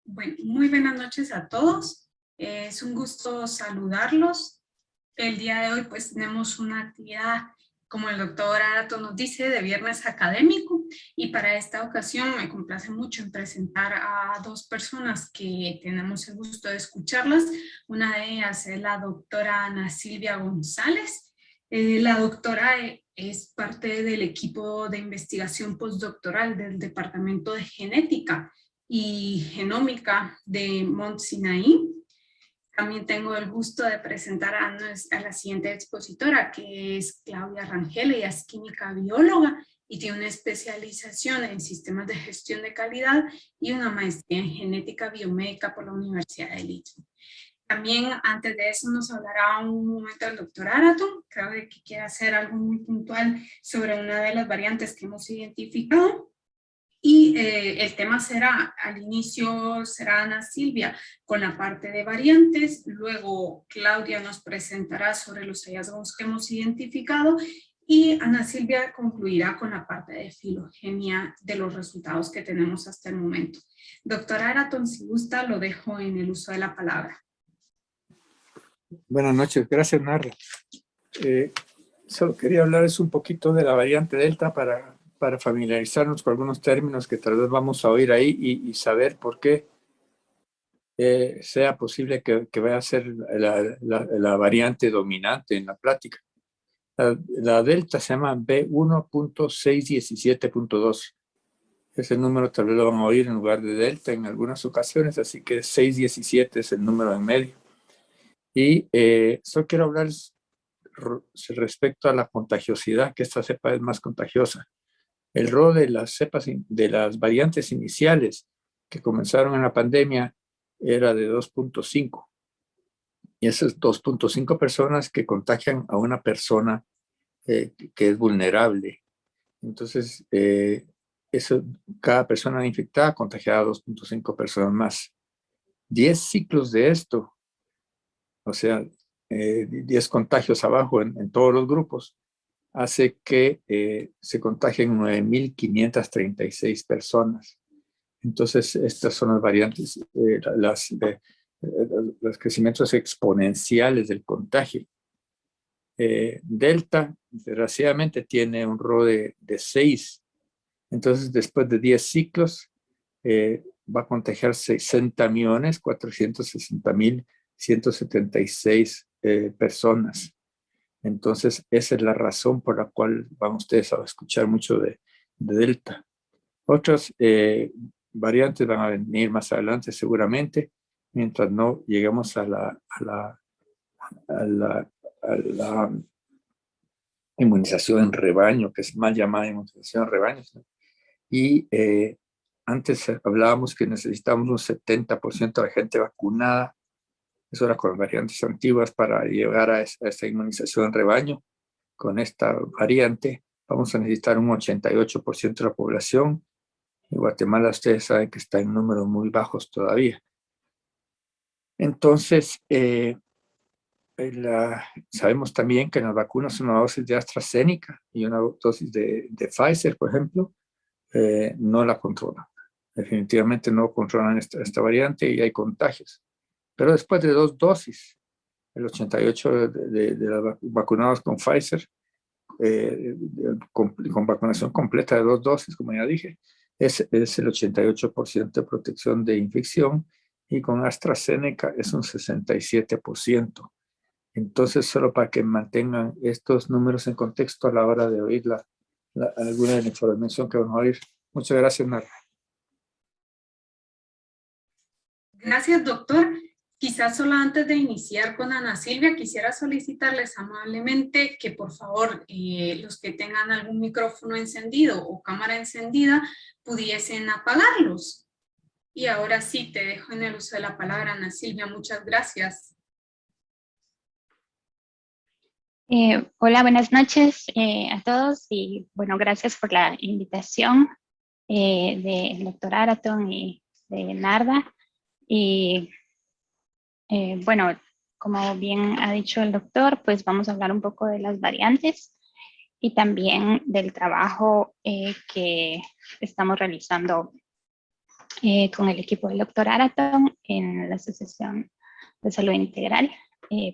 Bueno, muy buenas noches a todos. Es un gusto saludarlos. El día de hoy pues tenemos una actividad, como el doctor Arato nos dice, de viernes académico, y para esta ocasión me complace mucho en presentar a dos personas que tenemos el gusto de escucharlas. Una de ellas es la doctora Ana Silvia González. La doctora es parte del equipo de investigación postdoctoral del Departamento de Genética y Genómica de Mont Sinaí. También tengo el gusto de presentar a la siguiente expositora, que es Claudia Rangel. Ella es química bióloga y tiene una especialización en sistemas de gestión de calidad y una maestría en genética biomédica por la Universidad de Leeds. También antes de eso nos hablará un momento el doctor Arato. Creo que quiere hacer algo muy puntual sobre una de las variantes que hemos identificado. Y el tema será, al inicio será Ana Silvia con la parte de variantes, luego Claudia nos presentará sobre los hallazgos que hemos identificado y Ana Silvia concluirá con la parte de filogenia de los resultados que tenemos hasta el momento. Doctora Araton, si gusta, lo dejo en el uso de la palabra. Buenas noches, gracias Narra. Solo quería hablarles un poquito de la variante Delta para familiarizarnos con algunos términos que tal vez vamos a oír ahí y saber por qué sea posible que vaya a ser la variante dominante en la práctica. La Delta se llama B1.617.2. Ese número tal vez lo van a oír en lugar de Delta en algunas ocasiones, así que 617 es el número en medio. Y solo quiero hablarles respecto a la contagiosidad, que esta cepa es más contagiosa. El rol de las cepas, de las variantes iniciales que comenzaron en la pandemia era de 2.5. Y esas 2.5 personas que contagian a una persona que es vulnerable. Entonces, cada persona infectada contagiaba a 2.5 personas más. 10 ciclos de esto, o sea, 10 contagios abajo en todos los grupos, hace que se contagien 9.536 personas. Entonces, estas son las variantes, los crecimientos exponenciales del contagio. Delta, desgraciadamente, tiene un RO de 6. Entonces, después de 10 ciclos, va a contagiar 60.460.176 personas. Entonces, esa es la razón por la cual van ustedes a escuchar mucho de Delta. Otras variantes van a venir más adelante seguramente, mientras no lleguemos a la inmunización en rebaño, que es mal llamada inmunización en rebaño. Y antes hablábamos que necesitamos un 70% de gente vacunada. Eso era con variantes antiguas para llegar a esta inmunización en rebaño. Con esta variante vamos a necesitar un 88% de la población. En Guatemala ustedes saben que está en números muy bajos todavía. Entonces, sabemos también que en las vacunas una dosis de AstraZeneca y una dosis de Pfizer, por ejemplo, no la controlan. Definitivamente no controlan esta variante y hay contagios. Pero después de 2 dosis, el 88% de los vacunados con Pfizer, con vacunación completa de 2 dosis, como ya dije, es el 88% de protección de infección, y con AstraZeneca es un 67%. Entonces, solo para que mantengan estos números en contexto a la hora de oír alguna de la información que van a oír. Muchas gracias, Narra. Gracias, doctor. Quizás solo antes de iniciar con Ana Silvia, quisiera solicitarles amablemente que por favor los que tengan algún micrófono encendido o cámara encendida pudiesen apagarlos. Y ahora sí, te dejo en el uso de la palabra, Ana Silvia. Muchas gracias. Hola, buenas noches a todos y bueno, gracias por la invitación del doctor Araton y de Narda. Y bueno, como bien ha dicho el doctor, pues vamos a hablar un poco de las variantes y también del trabajo que estamos realizando con el equipo del doctor Araton en la Asociación de Salud Integral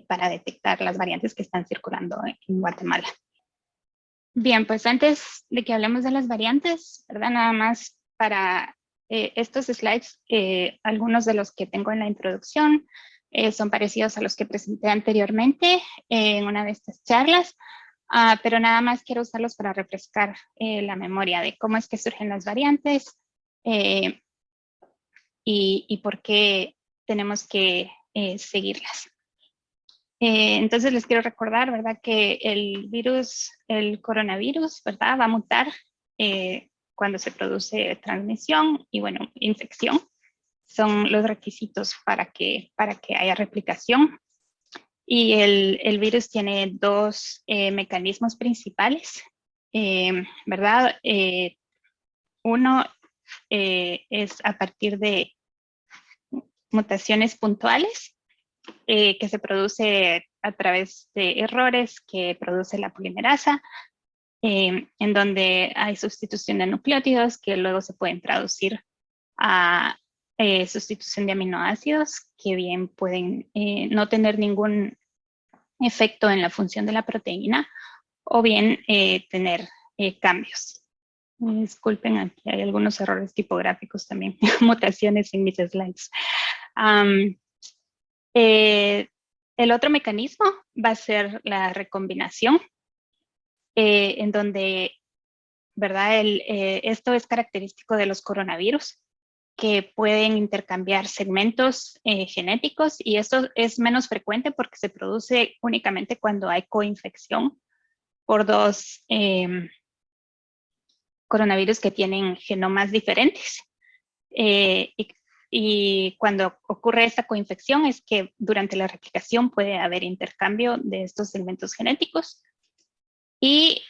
para detectar las variantes que están circulando en Guatemala. Bien, pues antes de que hablemos de las variantes, ¿verdad? Nada más para estos slides, algunos de los que tengo en la introducción son parecidos a los que presenté anteriormente en una de estas charlas, pero nada más quiero usarlos para refrescar la memoria de cómo es que surgen las variantes y por qué tenemos que seguirlas. Entonces les quiero recordar, ¿verdad? Que el coronavirus, ¿verdad? Va a mutar cuando se produce transmisión y, bueno, infección. Son los requisitos para que haya replicación. Y el virus tiene dos mecanismos principales, ¿verdad? Uno es a partir de mutaciones puntuales, que se produce a través de errores que produce la polimerasa, en donde hay sustitución de nucleótidos que luego se pueden traducir a sustitución de aminoácidos que bien pueden no tener ningún efecto en la función de la proteína o bien tener cambios. Disculpen, aquí hay algunos errores tipográficos también, mutaciones en mis slides. El otro mecanismo va a ser la recombinación, en donde, ¿verdad? Esto es característico de los coronavirus, que pueden intercambiar segmentos genéticos, y esto es menos frecuente porque se produce únicamente cuando hay coinfección por dos coronavirus que tienen genomas diferentes. Y cuando ocurre esta coinfección es que durante la replicación puede haber intercambio de estos segmentos genéticos y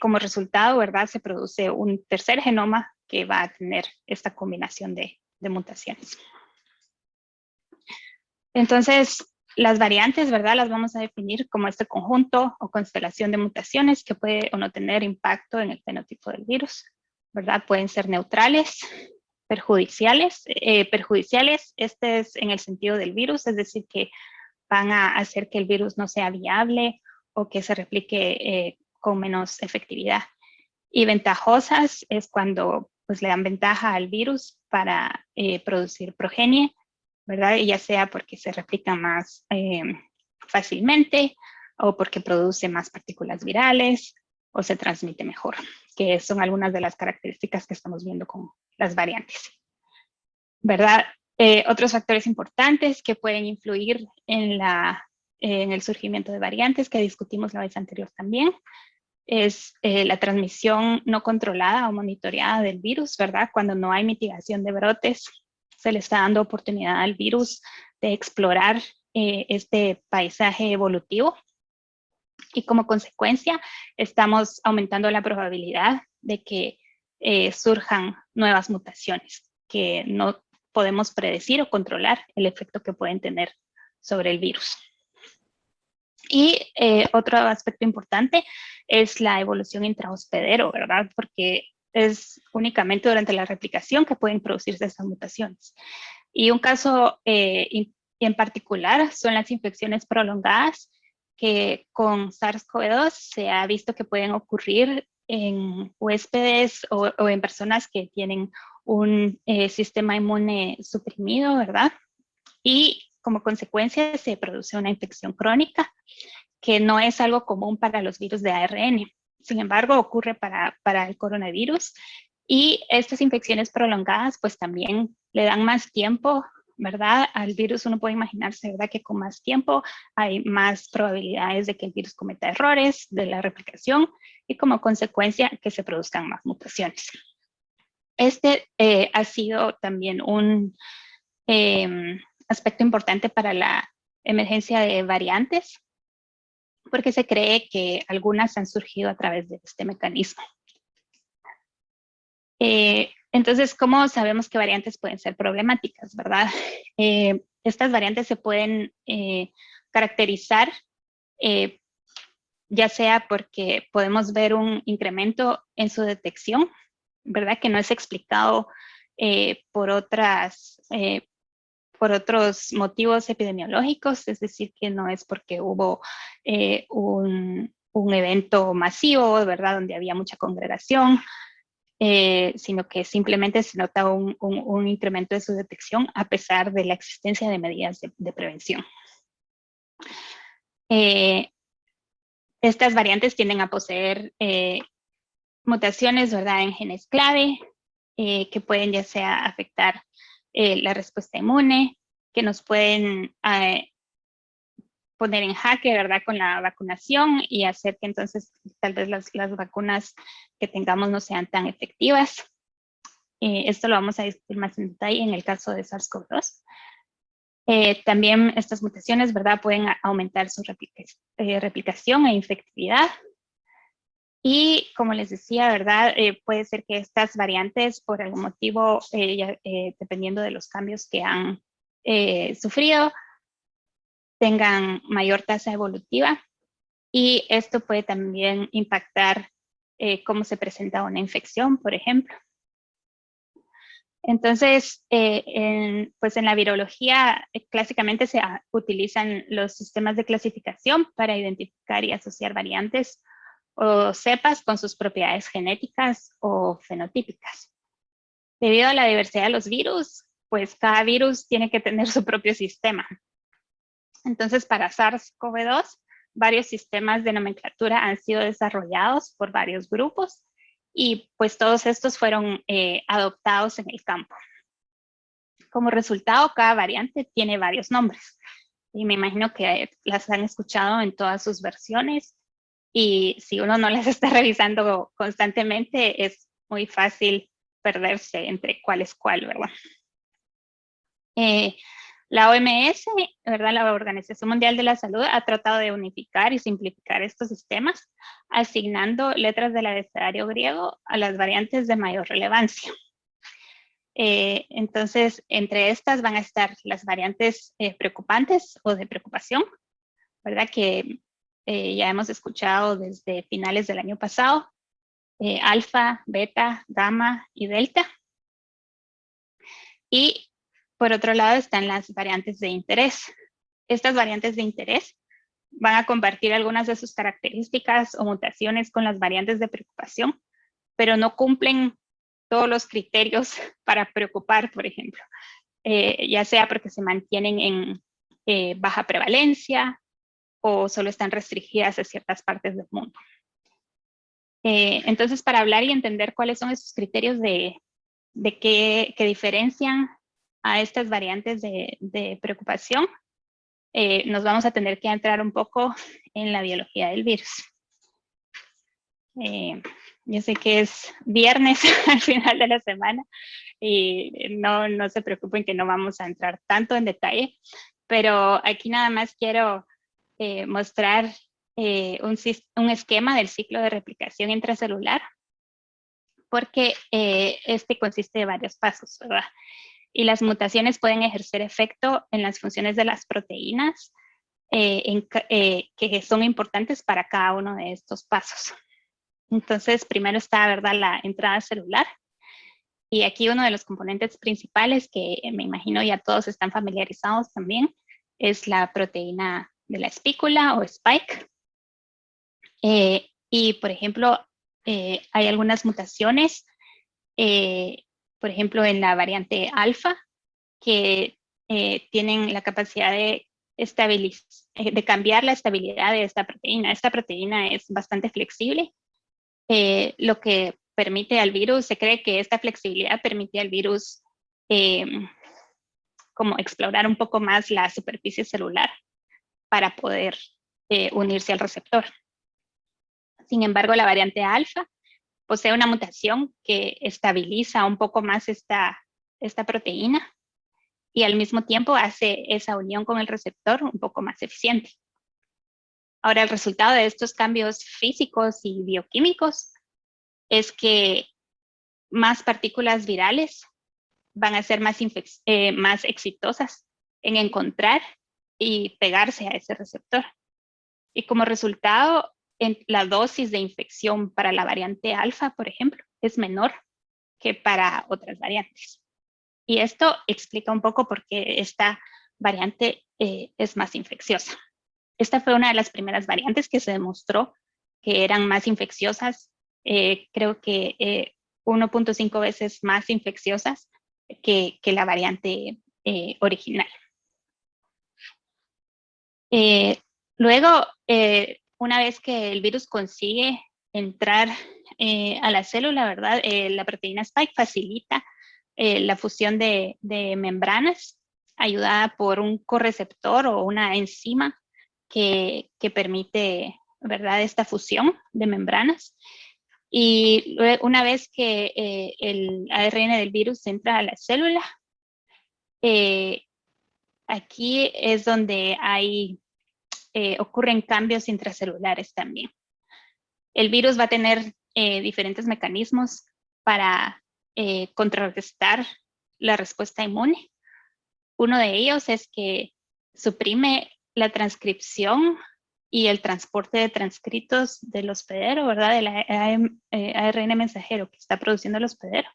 como resultado, ¿verdad? Se produce un tercer genoma que va a tener esta combinación de mutaciones. Entonces, las variantes, ¿verdad? Las vamos a definir como este conjunto o constelación de mutaciones que puede o no tener impacto en el fenotipo del virus, ¿verdad? Pueden ser neutrales, perjudiciales. Este es en el sentido del virus, es decir, que van a hacer que el virus no sea viable o que se replique con menos efectividad. Y ventajosas es cuando pues, le dan ventaja al virus para producir progenie, ¿verdad? Y ya sea porque se replica más fácilmente o porque produce más partículas virales o se transmite mejor, que son algunas de las características que estamos viendo con las variantes, ¿verdad? Otros factores importantes que pueden influir en el surgimiento de variantes que discutimos la vez anterior también es la transmisión no controlada o monitoreada del virus, ¿verdad? Cuando no hay mitigación de brotes, se le está dando oportunidad al virus de explorar este paisaje evolutivo y como consecuencia estamos aumentando la probabilidad de que surjan nuevas mutaciones que no podemos predecir o controlar el efecto que pueden tener sobre el virus. Y otro aspecto importante es la evolución intrahospedero, ¿verdad? Porque es únicamente durante la replicación que pueden producirse estas mutaciones. Y un caso en particular son las infecciones prolongadas que con SARS-CoV-2 se ha visto que pueden ocurrir en huéspedes o en personas que tienen un sistema inmune suprimido, ¿verdad? Y como consecuencia se produce una infección crónica que no es algo común para los virus de ARN. Sin embargo, ocurre para el coronavirus y estas infecciones prolongadas pues también le dan más tiempo, ¿verdad? Al virus uno puede imaginarse, ¿verdad? Que con más tiempo hay más probabilidades de que el virus cometa errores de la replicación y como consecuencia que se produzcan más mutaciones. Este ha sido también un aspecto importante para la emergencia de variantes, porque se cree que algunas han surgido a través de este mecanismo. Entonces, ¿cómo sabemos que variantes pueden ser problemáticas, verdad? Estas variantes se pueden caracterizar ya sea porque podemos ver un incremento en su detección, ¿verdad? Que no es explicado por otros motivos epidemiológicos, es decir, que no es porque hubo un evento masivo, ¿verdad?, donde había mucha congregación, sino que simplemente se nota un incremento de su detección a pesar de la existencia de medidas de prevención. Estas variantes tienden a poseer mutaciones, ¿verdad?, en genes clave, que pueden ya sea afectar la respuesta inmune, que nos pueden poner en jaque, ¿verdad?, con la vacunación y hacer que entonces tal vez las vacunas que tengamos no sean tan efectivas. Esto lo vamos a discutir más en detalle en el caso de SARS-CoV-2. También estas mutaciones, ¿verdad?, pueden aumentar su replicación e infectividad. Y como les decía, ¿verdad?, puede ser que estas variantes, por algún motivo, dependiendo de los cambios que han sufrido, tengan mayor tasa evolutiva. Y esto puede también impactar cómo se presenta una infección, por ejemplo. Entonces, pues en la virología clásicamente se utilizan los sistemas de clasificación para identificar y asociar variantes o cepas con sus propiedades genéticas o fenotípicas. Debido a la diversidad de los virus, pues cada virus tiene que tener su propio sistema. Entonces, para SARS-CoV-2, varios sistemas de nomenclatura han sido desarrollados por varios grupos y pues todos estos fueron adoptados en el campo. Como resultado, cada variante tiene varios nombres y me imagino que las han escuchado en todas sus versiones y si uno no las está revisando constantemente es muy fácil perderse entre cuál es cuál, ¿verdad? La OMS, ¿verdad?, la Organización Mundial de la Salud, ha tratado de unificar y simplificar estos sistemas, asignando letras del abecedario griego a las variantes de mayor relevancia. Entonces, entre estas van a estar las variantes preocupantes o de preocupación, ¿verdad?, que ya hemos escuchado desde finales del año pasado, alfa, beta, gamma y delta. Y por otro lado están las variantes de interés. Estas variantes de interés van a compartir algunas de sus características o mutaciones con las variantes de preocupación, pero no cumplen todos los criterios para preocupar, por ejemplo, ya sea porque se mantienen en baja prevalencia o solo están restringidas a ciertas partes del mundo. Entonces, para hablar y entender cuáles son esos criterios que diferencian a estas variantes de preocupación, nos vamos a tener que entrar un poco en la biología del virus. Yo sé que es viernes al final de la semana y no se preocupen que no vamos a entrar tanto en detalle, pero aquí nada más quiero mostrar un esquema del ciclo de replicación intracelular, porque este consiste de varios pasos, ¿verdad? Y las mutaciones pueden ejercer efecto en las funciones de las proteínas que son importantes para cada uno de estos pasos. Entonces, primero está, ¿verdad?, la entrada celular. Y aquí uno de los componentes principales que me imagino ya todos están familiarizados también es la proteína de la espícula o spike. Y, por ejemplo, hay algunas mutaciones, por ejemplo, en la variante alfa, que tienen la capacidad de cambiar la estabilidad de esta proteína. Esta proteína es bastante flexible, lo que permite al virus, se cree que esta flexibilidad permite al virus como explorar un poco más la superficie celular para poder unirse al receptor. Sin embargo, la variante alfa posee una mutación que estabiliza un poco más esta proteína y al mismo tiempo hace esa unión con el receptor un poco más eficiente. Ahora, el resultado de estos cambios físicos y bioquímicos es que más partículas virales van a ser más exitosas en encontrar y pegarse a ese receptor. Y como resultado, la dosis de infección para la variante alfa, por ejemplo, es menor que para otras variantes. Y esto explica un poco por qué esta variante es más infecciosa. Esta fue una de las primeras variantes que se demostró que eran más infecciosas, creo que 1.5 veces más infecciosas que la variante original. Luego, una vez que el virus consigue entrar a la célula, ¿verdad? La proteína Spike facilita la fusión de membranas, ayudada por un correceptor o una enzima que permite, ¿verdad?, esta fusión de membranas. Y una vez que el ARN del virus entra a la célula, aquí es donde ocurren cambios intracelulares también. El virus va a tener diferentes mecanismos para contrarrestar la respuesta inmune. Uno de ellos es que suprime la transcripción y el transporte de transcritos del hospedero, ¿verdad? Del ARN mensajero que está produciendo el hospedero.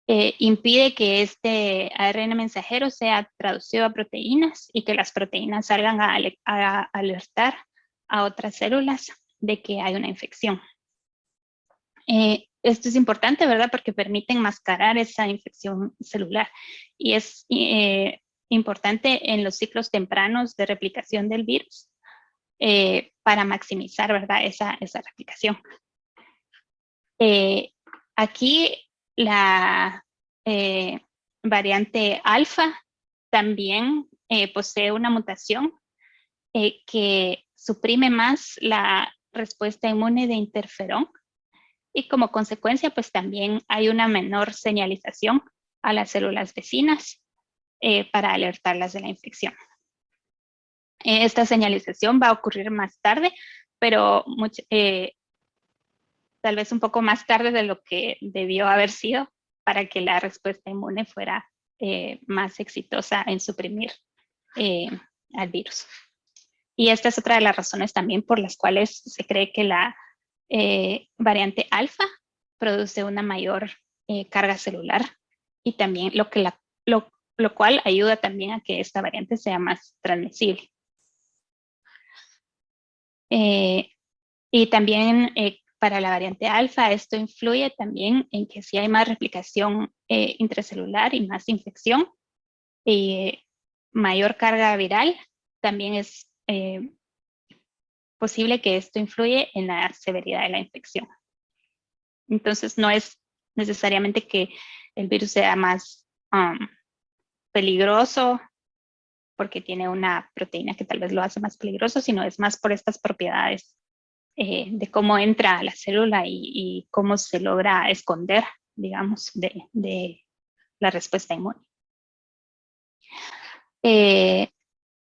Impide que este ARN mensajero sea traducido a proteínas y que las proteínas salgan a alertar a otras células de que hay una infección. Esto es importante, ¿verdad? Porque permite enmascarar esa infección celular y es importante en los ciclos tempranos de replicación del virus para maximizar, ¿verdad?, esa replicación. Aquí la variante alfa también posee una mutación que suprime más la respuesta inmune de interferón y como consecuencia pues también hay una menor señalización a las células vecinas para alertarlas de la infección. Esta señalización va a ocurrir más tarde, pero tal vez un poco más tarde de lo que debió haber sido para que la respuesta inmune fuera más exitosa en suprimir al virus. Y esta es otra de las razones también por las cuales se cree que la variante alfa produce una mayor carga celular y también lo cual ayuda también a que esta variante sea más transmisible. Y también para la variante alfa, esto influye también en que si hay más replicación intracelular y más infección, mayor carga viral, también es posible que esto influye en la severidad de la infección. Entonces, no es necesariamente que el virus sea más peligroso porque tiene una proteína que tal vez lo hace más peligroso, sino es más por estas propiedades de cómo entra a la célula y cómo se logra esconder, digamos, de la respuesta inmune.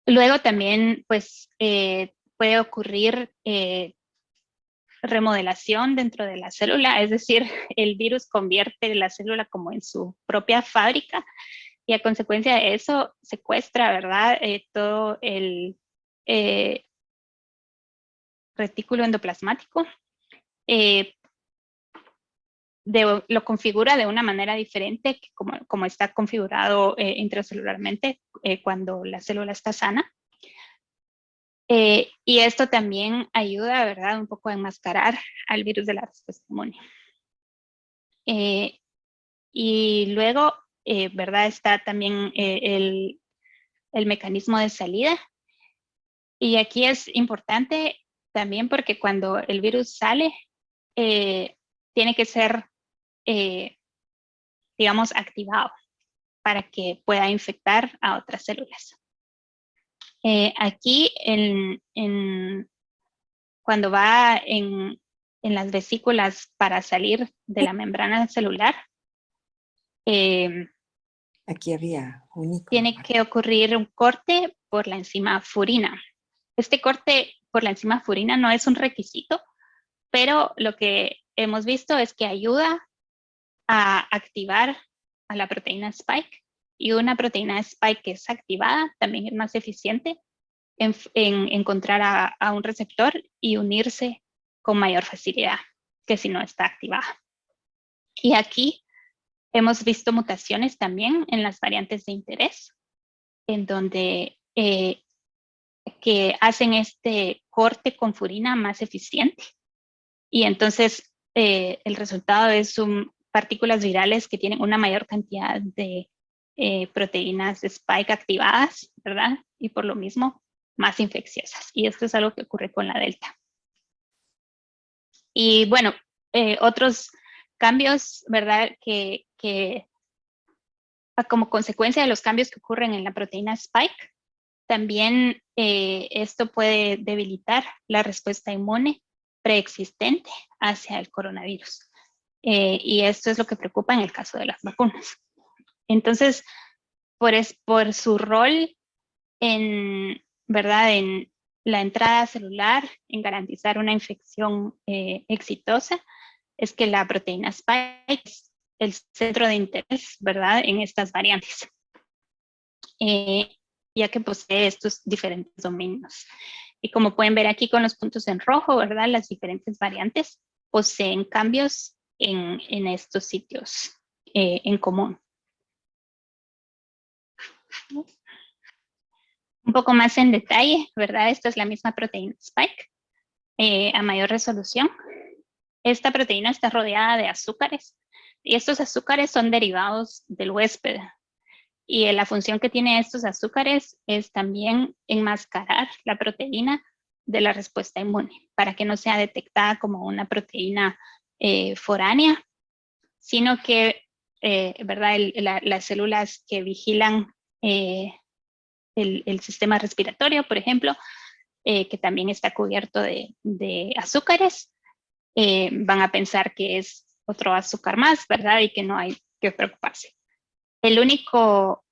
Luego también, pues, puede ocurrir remodelación dentro de la célula, es decir, el virus convierte la célula como en su propia fábrica y a consecuencia de eso secuestra, ¿verdad?, todo el retículo endoplasmático, lo configura de una manera diferente que como está configurado intracelularmente cuando la célula está sana. Y esto también ayuda, ¿verdad?, un poco a enmascarar al virus de la respuesta inmune. Y luego, ¿verdad?, está también el mecanismo de salida. Y aquí es importante también porque cuando el virus sale, tiene que ser, digamos, activado para que pueda infectar a otras células. Aquí, cuando va en las vesículas para salir de la membrana celular, aquí había un icono. Tiene que ocurrir un corte por la enzima furina. Este corte por la enzima furina no es un requisito, pero lo que hemos visto es que ayuda a activar a la proteína Spike y una proteína Spike que es activada también es más eficiente en encontrar a un receptor y unirse con mayor facilidad que si no está activada. Y aquí Hemos visto mutaciones también en las variantes de interés, en donde que hacen este corte con furina más eficiente. Y entonces el resultado es partículas virales que tienen una mayor cantidad de proteínas de spike activadas, ¿verdad? Y por lo mismo, más infecciosas. Y esto es algo que ocurre con la delta. Y bueno, otros cambios, ¿verdad? Que como consecuencia de los cambios que ocurren en la proteína spike, también esto puede debilitar la respuesta inmune preexistente hacia el coronavirus. Y esto es lo que preocupa en el caso de las vacunas. Entonces, por su rol en, ¿verdad?, en la entrada celular, en garantizar una infección exitosa, es que la proteína spike es el centro de interés, ¿verdad?, en estas variantes, ya que posee estos diferentes dominios. Y como pueden ver aquí con los puntos en rojo, ¿verdad?, las diferentes variantes poseen cambios en estos sitios en común. Un poco más en detalle, ¿verdad? Esta es la misma proteína spike a mayor resolución. Esta proteína está rodeada de azúcares y estos azúcares son derivados del huésped. Y la función que tienen estos azúcares es también enmascarar la proteína de la respuesta inmune para que no sea detectada como una proteína foránea, sino que, ¿verdad? Las células que vigilan el sistema respiratorio, por ejemplo, que también está cubierto de azúcares, van a pensar que es otro azúcar más, ¿verdad? Y que no hay que preocuparse. El único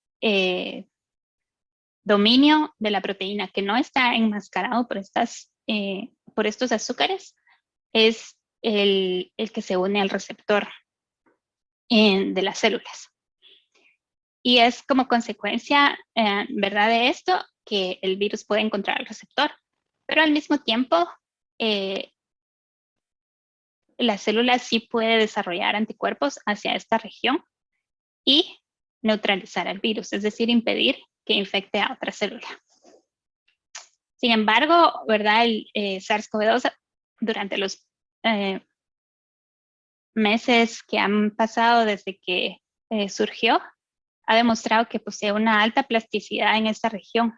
dominio de la proteína que no está enmascarado por estos azúcares es el que se une al receptor de las células. Y es como consecuencia, ¿verdad?, de esto que el virus puede encontrar el receptor. Pero al mismo tiempo, la célula sí puede desarrollar anticuerpos hacia esta región y neutralizar al virus, es decir, impedir que infecte a otra célula. Sin embargo, ¿verdad?, el SARS-CoV-2 durante los meses que han pasado desde que surgió, ha demostrado que posee una alta plasticidad en esta región,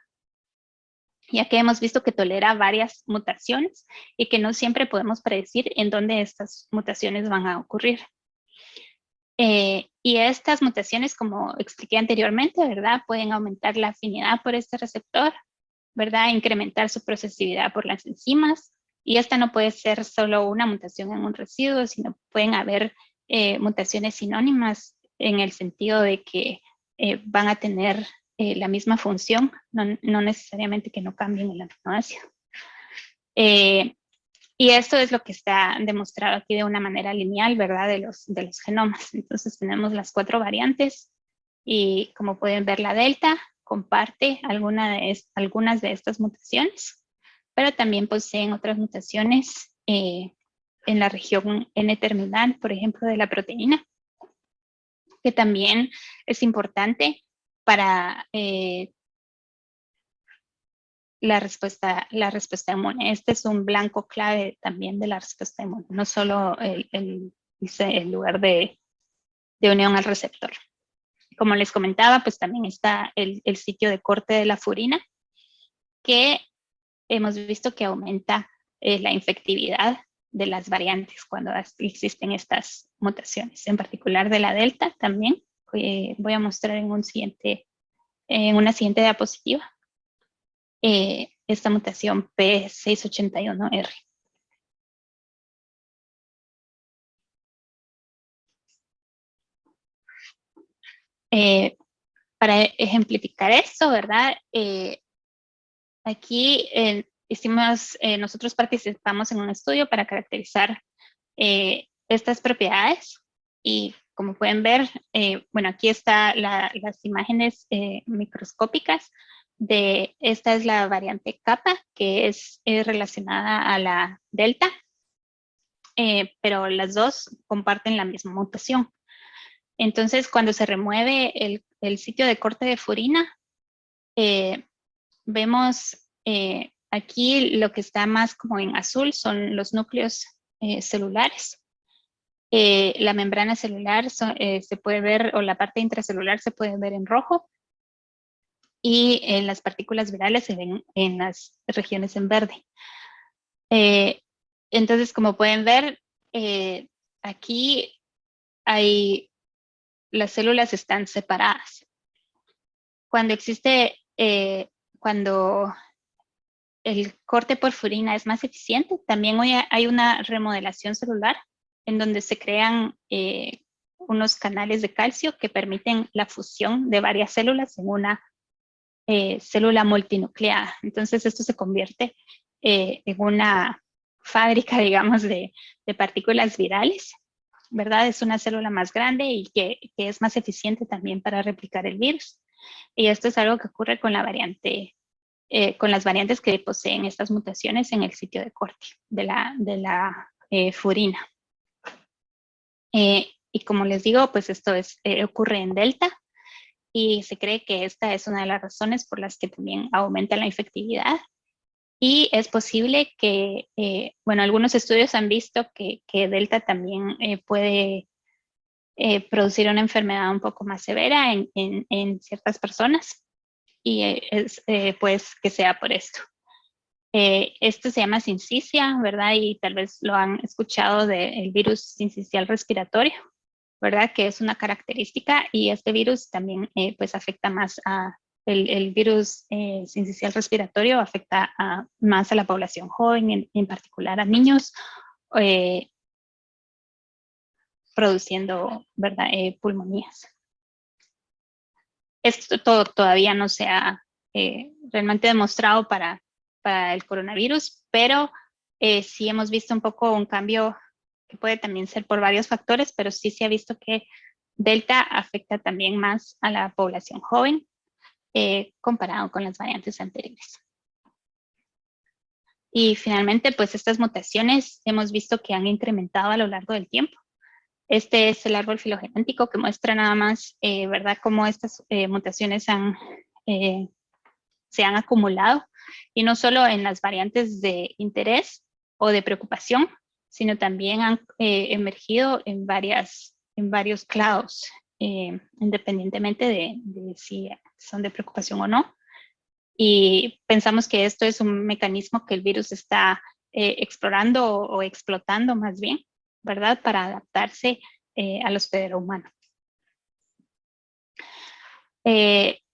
ya que hemos visto que tolera varias mutaciones y que no siempre podemos predecir en dónde estas mutaciones van a ocurrir. Y estas mutaciones, como expliqué anteriormente, ¿verdad?, pueden aumentar la afinidad por este receptor, ¿verdad?, incrementar su procesividad por las enzimas, y esta no puede ser solo una mutación en un residuo, sino pueden haber mutaciones sinónimas en el sentido de que van a tener la misma función, no necesariamente que no cambien el aminoácido. Y esto es lo que está demostrado aquí de una manera lineal, ¿verdad?, de los genomas. Entonces tenemos las 4 variantes y como pueden ver, la delta comparte algunas de estas mutaciones, pero también poseen otras mutaciones en la región N-terminal, por ejemplo, de la proteína, que también es importante para la respuesta inmune. Este es un blanco clave también de la respuesta inmune, no solo el lugar de unión al receptor. Como les comentaba, pues también está el sitio de corte de la furina, que hemos visto que aumenta la infectividad de las variantes cuando existen estas mutaciones, en particular de la delta también. Voy a mostrar en una siguiente diapositiva esta mutación P681R. Para ejemplificar esto, ¿verdad? Aquí nosotros participamos en un estudio para caracterizar estas propiedades y como pueden ver, bueno, aquí están las imágenes microscópicas de esta es la variante kappa, que es relacionada a la delta, pero las dos comparten la misma mutación. Entonces, cuando se remueve el sitio de corte de furina, vemos aquí lo que está más como en azul son los núcleos celulares. La membrana celular se puede ver, o la parte intracelular se puede ver en rojo, y las partículas virales se ven en las regiones en verde. Entonces, como pueden ver, aquí las células están separadas. Cuando cuando el corte por furina es más eficiente, también hoy hay una remodelación celular en donde se crean unos canales de calcio que permiten la fusión de varias células en una célula multinucleada. Entonces esto se convierte en una fábrica, digamos, de partículas virales, ¿verdad? Es una célula más grande y que es más eficiente también para replicar el virus. Y esto es algo que ocurre con la variante, con las variantes que poseen estas mutaciones en el sitio de corte de la furina. Y como les digo, pues esto ocurre en Delta, y se cree que esta es una de las razones por las que también aumenta la infectividad. Y es posible que, bueno, algunos estudios han visto que Delta también puede producir una enfermedad un poco más severa en ciertas personas, y pues que sea por esto. Esto se llama sincicia, ¿verdad? Y tal vez lo han escuchado del virus sincicial respiratorio, ¿verdad? Que es una característica, y este virus también pues afecta más el virus sincicial respiratorio afecta más a la población joven, en particular a niños, produciendo, ¿verdad? Pulmonías. Esto todavía no se ha realmente demostrado para el coronavirus, pero sí hemos visto un poco un cambio que puede también ser por varios factores, pero sí se ha visto que Delta afecta también más a la población joven comparado con las variantes anteriores. Y finalmente, pues estas mutaciones hemos visto que han incrementado a lo largo del tiempo. Este es el árbol filogenético que muestra nada más, ¿verdad?, cómo estas mutaciones se han acumulado, y no solo en las variantes de interés o de preocupación, sino también han emergido en varios clados, independientemente de si son de preocupación o no. Y pensamos que esto es un mecanismo que el virus está explorando o explotando más bien, ¿verdad?, para adaptarse al hospedero humano.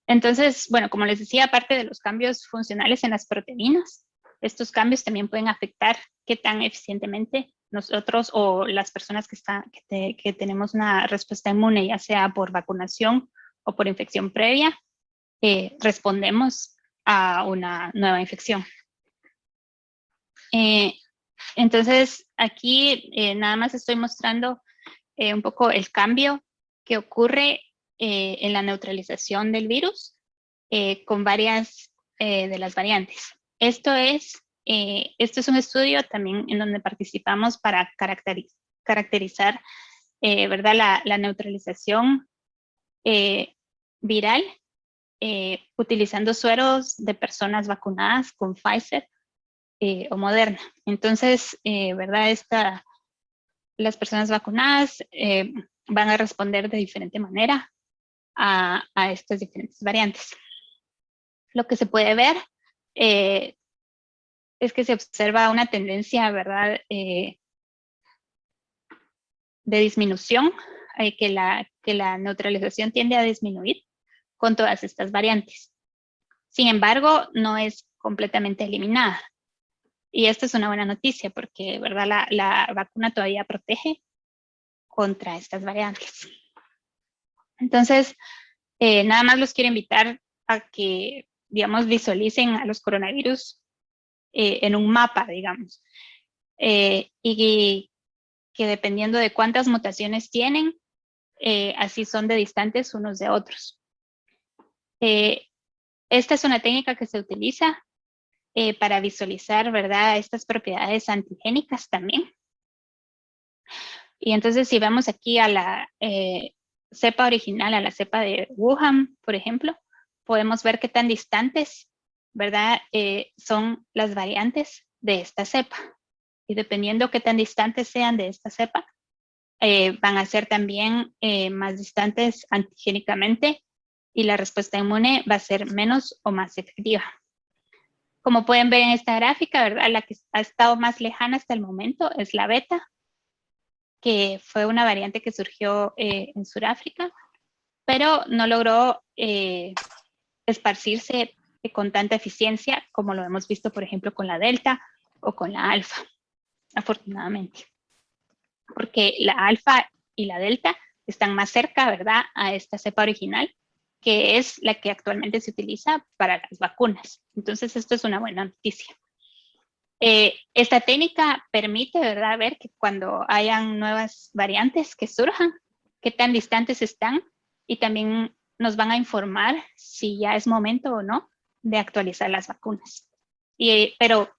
Entonces, bueno, como les decía, aparte de los cambios funcionales en las proteínas, estos cambios también pueden afectar qué tan eficientemente nosotros o las personas que tenemos una respuesta inmune, ya sea por vacunación o por infección previa, respondemos a una nueva infección. Entonces, aquí nada más estoy mostrando un poco el cambio que ocurre en la neutralización del virus con varias de las variantes. Esto es un estudio también en donde participamos para caracterizar ¿verdad?, la neutralización viral utilizando sueros de personas vacunadas con Pfizer o Moderna. Entonces, ¿verdad?, las personas vacunadas van a responder de diferente manera a estas diferentes variantes. Lo que se puede ver es que se observa una tendencia, ¿verdad?, de disminución, que la neutralización tiende a disminuir con todas estas variantes. Sin embargo, no es completamente eliminada. Y esta es una buena noticia porque, ¿verdad?, la vacuna todavía protege contra estas variantes. Entonces, nada más los quiero invitar a que, digamos, visualicen a los coronavirus en un mapa, digamos, y que dependiendo de cuántas mutaciones tienen, así son de distantes unos de otros. Esta es una técnica que se utiliza para visualizar, ¿verdad?, estas propiedades antigénicas también. Y entonces, si vemos aquí a cepa original a la cepa de Wuhan, por ejemplo, podemos ver qué tan distantes, ¿verdad? Son las variantes de esta cepa. Y dependiendo qué tan distantes sean de esta cepa, van a ser también más distantes antigénicamente y la respuesta inmune va a ser menos o más efectiva. Como pueden ver en esta gráfica, ¿verdad? La que ha estado más lejana hasta el momento es la beta, que fue una variante que surgió en Sudáfrica, pero no logró esparcirse con tanta eficiencia como lo hemos visto, por ejemplo, con la delta o con la alfa, afortunadamente. Porque la alfa y la delta están más cerca, ¿verdad?, a esta cepa original, que es la que actualmente se utiliza para las vacunas. Entonces, esto es una buena noticia. Esta técnica permite, ¿verdad?, ver que cuando hayan nuevas variantes que surjan, qué tan distantes están, y también nos van a informar si ya es momento o no de actualizar las vacunas. Pero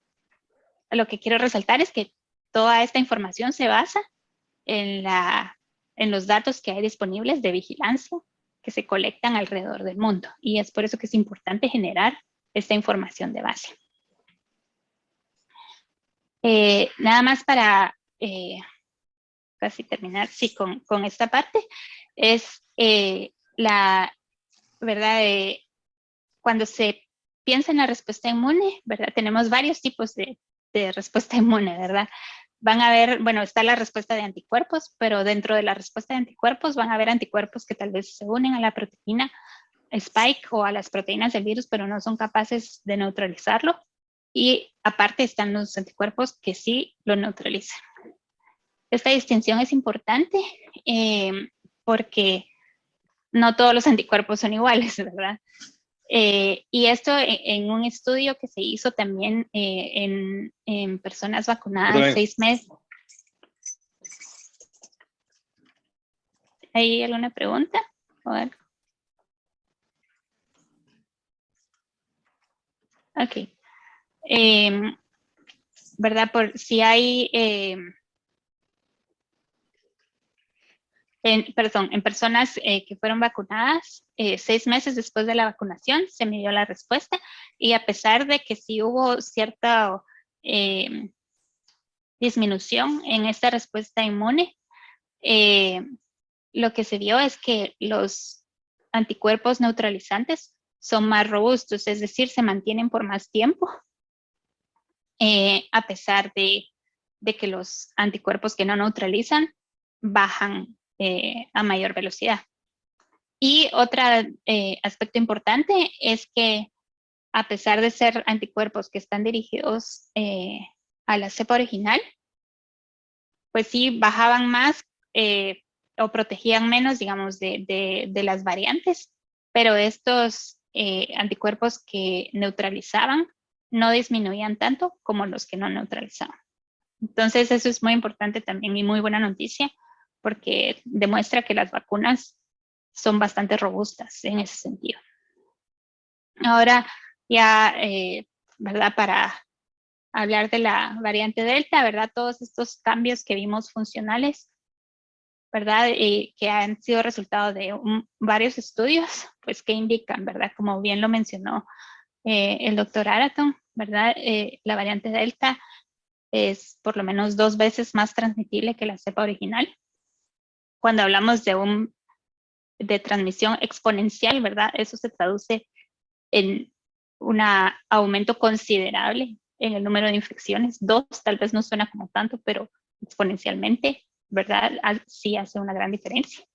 lo que quiero resaltar es que toda esta información se basa en los datos que hay disponibles de vigilancia que se colectan alrededor del mundo. Y es por eso que es importante generar esta información de base. Nada más para casi terminar, sí, con esta parte, es la verdad, cuando se piensa en la respuesta inmune, ¿verdad? Tenemos varios tipos de respuesta inmune, ¿verdad? Van a haber, bueno, está la respuesta de anticuerpos, pero dentro de la respuesta de anticuerpos van a haber anticuerpos que tal vez se unen a la proteína spike o a las proteínas del virus, pero no son capaces de neutralizarlo. Y aparte están los anticuerpos que sí lo neutralizan. Esta distinción es importante porque no todos los anticuerpos son iguales, ¿verdad? Y esto en un estudio que se hizo también en personas vacunadas 6 meses. ¿Hay alguna pregunta? A ver. Ok. ¿Verdad? Por si hay... en personas que fueron vacunadas 6 meses después de la vacunación, se midió la respuesta, y a pesar de que sí hubo cierta disminución en esta respuesta inmune, lo que se vio es que los anticuerpos neutralizantes son más robustos, es decir, se mantienen por más tiempo, a pesar de que los anticuerpos que no neutralizan bajan a mayor velocidad. Y otro aspecto importante es que a pesar de ser anticuerpos que están dirigidos a la cepa original, pues sí bajaban más o protegían menos, digamos, de las variantes, pero estos anticuerpos que neutralizaban no disminuían tanto como los que no neutralizaban. Entonces eso es muy importante también y muy buena noticia, porque demuestra que las vacunas son bastante robustas en ese sentido. Ahora ya, ¿verdad? Para hablar de la variante Delta, ¿verdad? Todos estos cambios que vimos funcionales, ¿verdad? Que han sido resultado de varios estudios, pues que indican, ¿verdad? Como bien lo mencionó el doctor Araton, ¿verdad? La variante Delta es por lo menos 2 veces más transmitible que la cepa original. Cuando hablamos de transmisión exponencial, ¿verdad? Eso se traduce en un aumento considerable en el número de infecciones. 2 tal vez no suena como tanto, pero exponencialmente, ¿verdad? Sí hace una gran diferencia.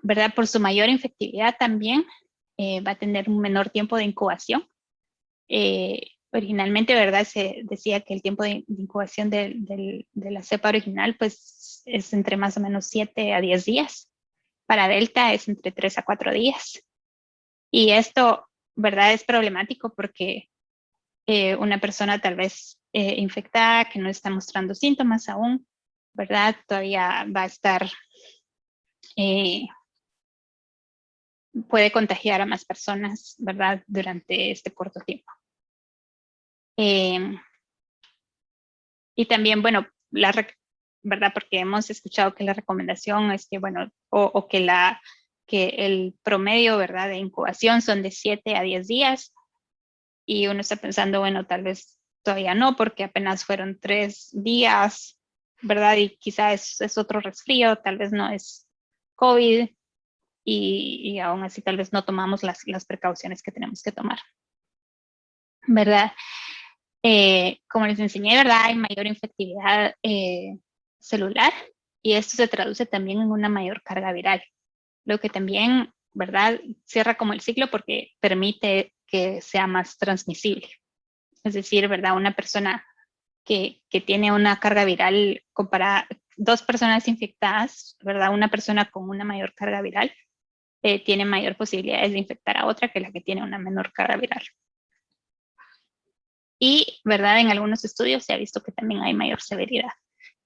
¿Verdad? Por su mayor infectividad también va a tener un menor tiempo de incubación. Originalmente, ¿verdad? Se decía que el tiempo de incubación de la cepa original pues es entre más o menos 7 a 10 días. Para Delta es entre 3 a 4 días. Y esto, ¿verdad? Es problemático porque una persona tal vez infectada que no está mostrando síntomas aún, ¿verdad? Todavía va a estar, puede contagiar a más personas, ¿verdad? Durante este corto tiempo. Y también, bueno, ¿verdad? Porque hemos escuchado que la recomendación es que, bueno, o que el promedio, ¿verdad?, de incubación son de 7 a 10 días. Y uno está pensando, bueno, tal vez todavía no, porque apenas fueron 3 días, ¿verdad? Y quizás es otro resfrío, tal vez no es COVID, y aún así tal vez no tomamos las precauciones que tenemos que tomar, ¿verdad? Como les enseñé, ¿verdad? Hay mayor infectividad celular, y esto se traduce también en una mayor carga viral, lo que también, ¿verdad?, cierra como el ciclo porque permite que sea más transmisible. Es decir, ¿verdad?, una persona que tiene una carga viral comparada, 2 personas infectadas, ¿verdad?, una persona con una mayor carga viral tiene mayor posibilidades de infectar a otra que la que tiene una menor carga viral. Y, ¿verdad?, en algunos estudios se ha visto que también hay mayor severidad.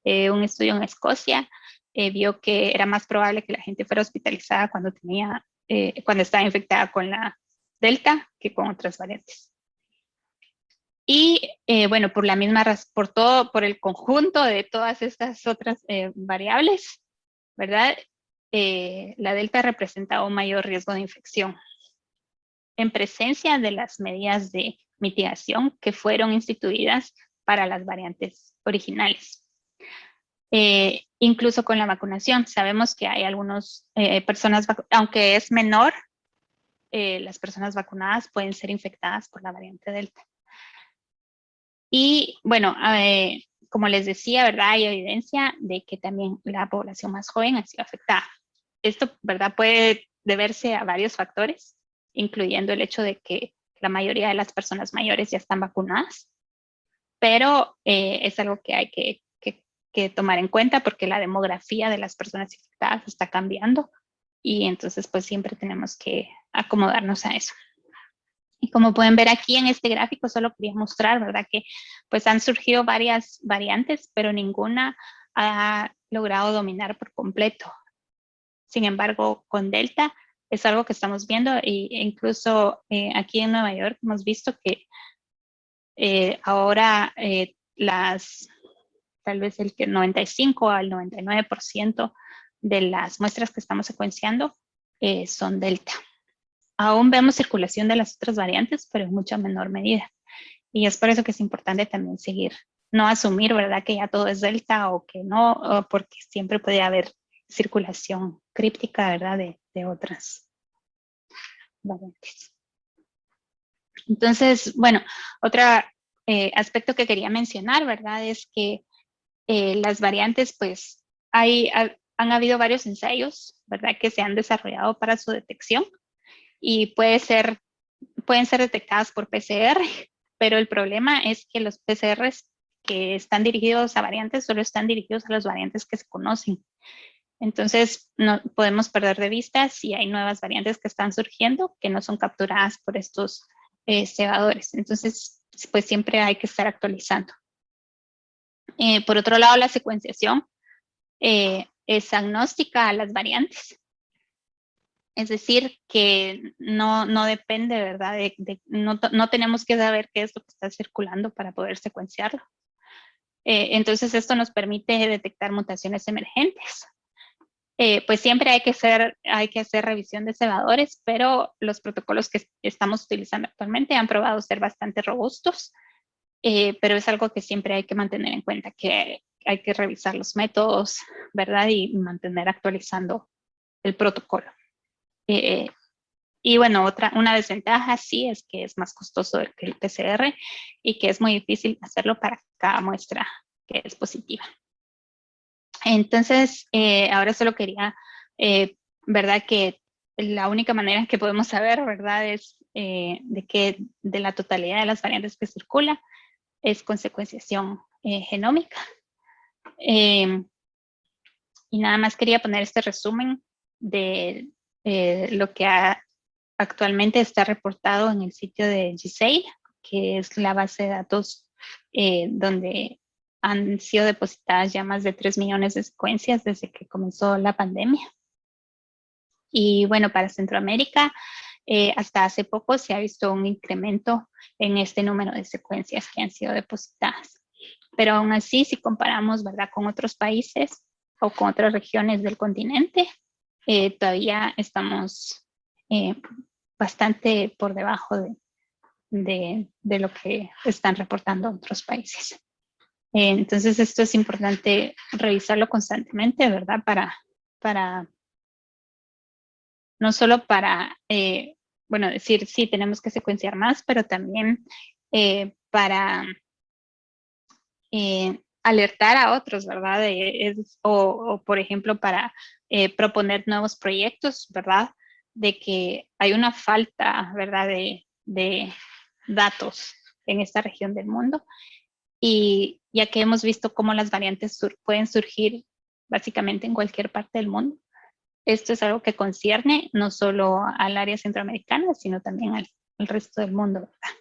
Un estudio en Escocia vio que era más probable que la gente fuera hospitalizada cuando estaba infectada con la Delta que con otras variantes. Y bueno, por la misma razón, por el conjunto de todas estas otras variables, ¿verdad? La Delta representa un mayor riesgo de infección en presencia de las medidas de mitigación que fueron instituidas para las variantes originales. Incluso con la vacunación, sabemos que hay algunas personas, aunque es menor, las personas vacunadas pueden ser infectadas por la variante Delta. Y bueno, como les decía, ¿verdad?, hay evidencia de que también la población más joven ha sido afectada. Esto, ¿verdad?, puede deberse a varios factores, incluyendo el hecho de que la mayoría de las personas mayores ya están vacunadas, pero es algo que hay que tomar en cuenta porque la demografía de las personas infectadas está cambiando, y entonces pues siempre tenemos que acomodarnos a eso. Y como pueden ver aquí en este gráfico, solo quería mostrar, ¿verdad?, que pues han surgido varias variantes, pero ninguna ha logrado dominar por completo. Sin embargo, con Delta es algo que estamos viendo, e incluso aquí en Nueva York hemos visto que ahora tal vez el 95 al 99% de las muestras que estamos secuenciando son Delta. Aún vemos circulación de las otras variantes, pero en mucha menor medida. Y es por eso que es importante también seguir, no asumir, ¿verdad?, que ya todo es Delta o que no, porque siempre puede haber circulación críptica, ¿verdad?, de otras variantes. Entonces, bueno, otro aspecto que quería mencionar, ¿verdad?, es que las variantes, pues, han habido varios ensayos, ¿verdad?, que se han desarrollado para su detección, y pueden ser detectadas por PCR, pero el problema es que los PCRs que están dirigidos a variantes solo están dirigidos a las variantes que se conocen. Entonces, no podemos perder de vista si hay nuevas variantes que están surgiendo que no son capturadas por estos cebadores. Entonces, pues siempre hay que estar actualizando. Por otro lado, la secuenciación es agnóstica a las variantes. Es decir, que no depende, ¿verdad? No tenemos que saber qué es lo que está circulando para poder secuenciarlo. Entonces, esto nos permite detectar mutaciones emergentes. Pues siempre hay que hacer revisión de cebadores, pero los protocolos que estamos utilizando actualmente han probado ser bastante robustos, pero es algo que siempre hay que mantener en cuenta, que hay que revisar los métodos, ¿verdad? Y mantener actualizando el protocolo. Y bueno, una desventaja sí es que es más costoso que el PCR y que es muy difícil hacerlo para cada muestra que es positiva. Entonces, ahora solo quería, ¿verdad?, que la única manera en que podemos saber, ¿verdad?, es de la totalidad de las variantes que circulan es con secuenciación genómica. Y nada más quería poner este resumen de lo que actualmente está reportado en el sitio de GSAID, que es la base de datos donde han sido depositadas ya más de 3 millones de secuencias desde que comenzó la pandemia. Y bueno, para Centroamérica, hasta hace poco se ha visto un incremento en este número de secuencias que han sido depositadas. Pero aún así, si comparamos, ¿verdad?, con otros países o con otras regiones del continente, todavía estamos bastante por debajo de lo que están reportando otros países. Entonces, esto es importante revisarlo constantemente, ¿verdad? Para no solo para, bueno, decir, sí, tenemos que secuenciar más, pero también para alertar a otros, ¿verdad? O, por ejemplo, para proponer nuevos proyectos, ¿verdad? De que hay una falta, ¿verdad? De datos en esta región del mundo. Y ya que hemos visto cómo las variantes pueden surgir básicamente en cualquier parte del mundo, esto es algo que concierne no solo al área centroamericana, sino también al resto del mundo, ¿verdad?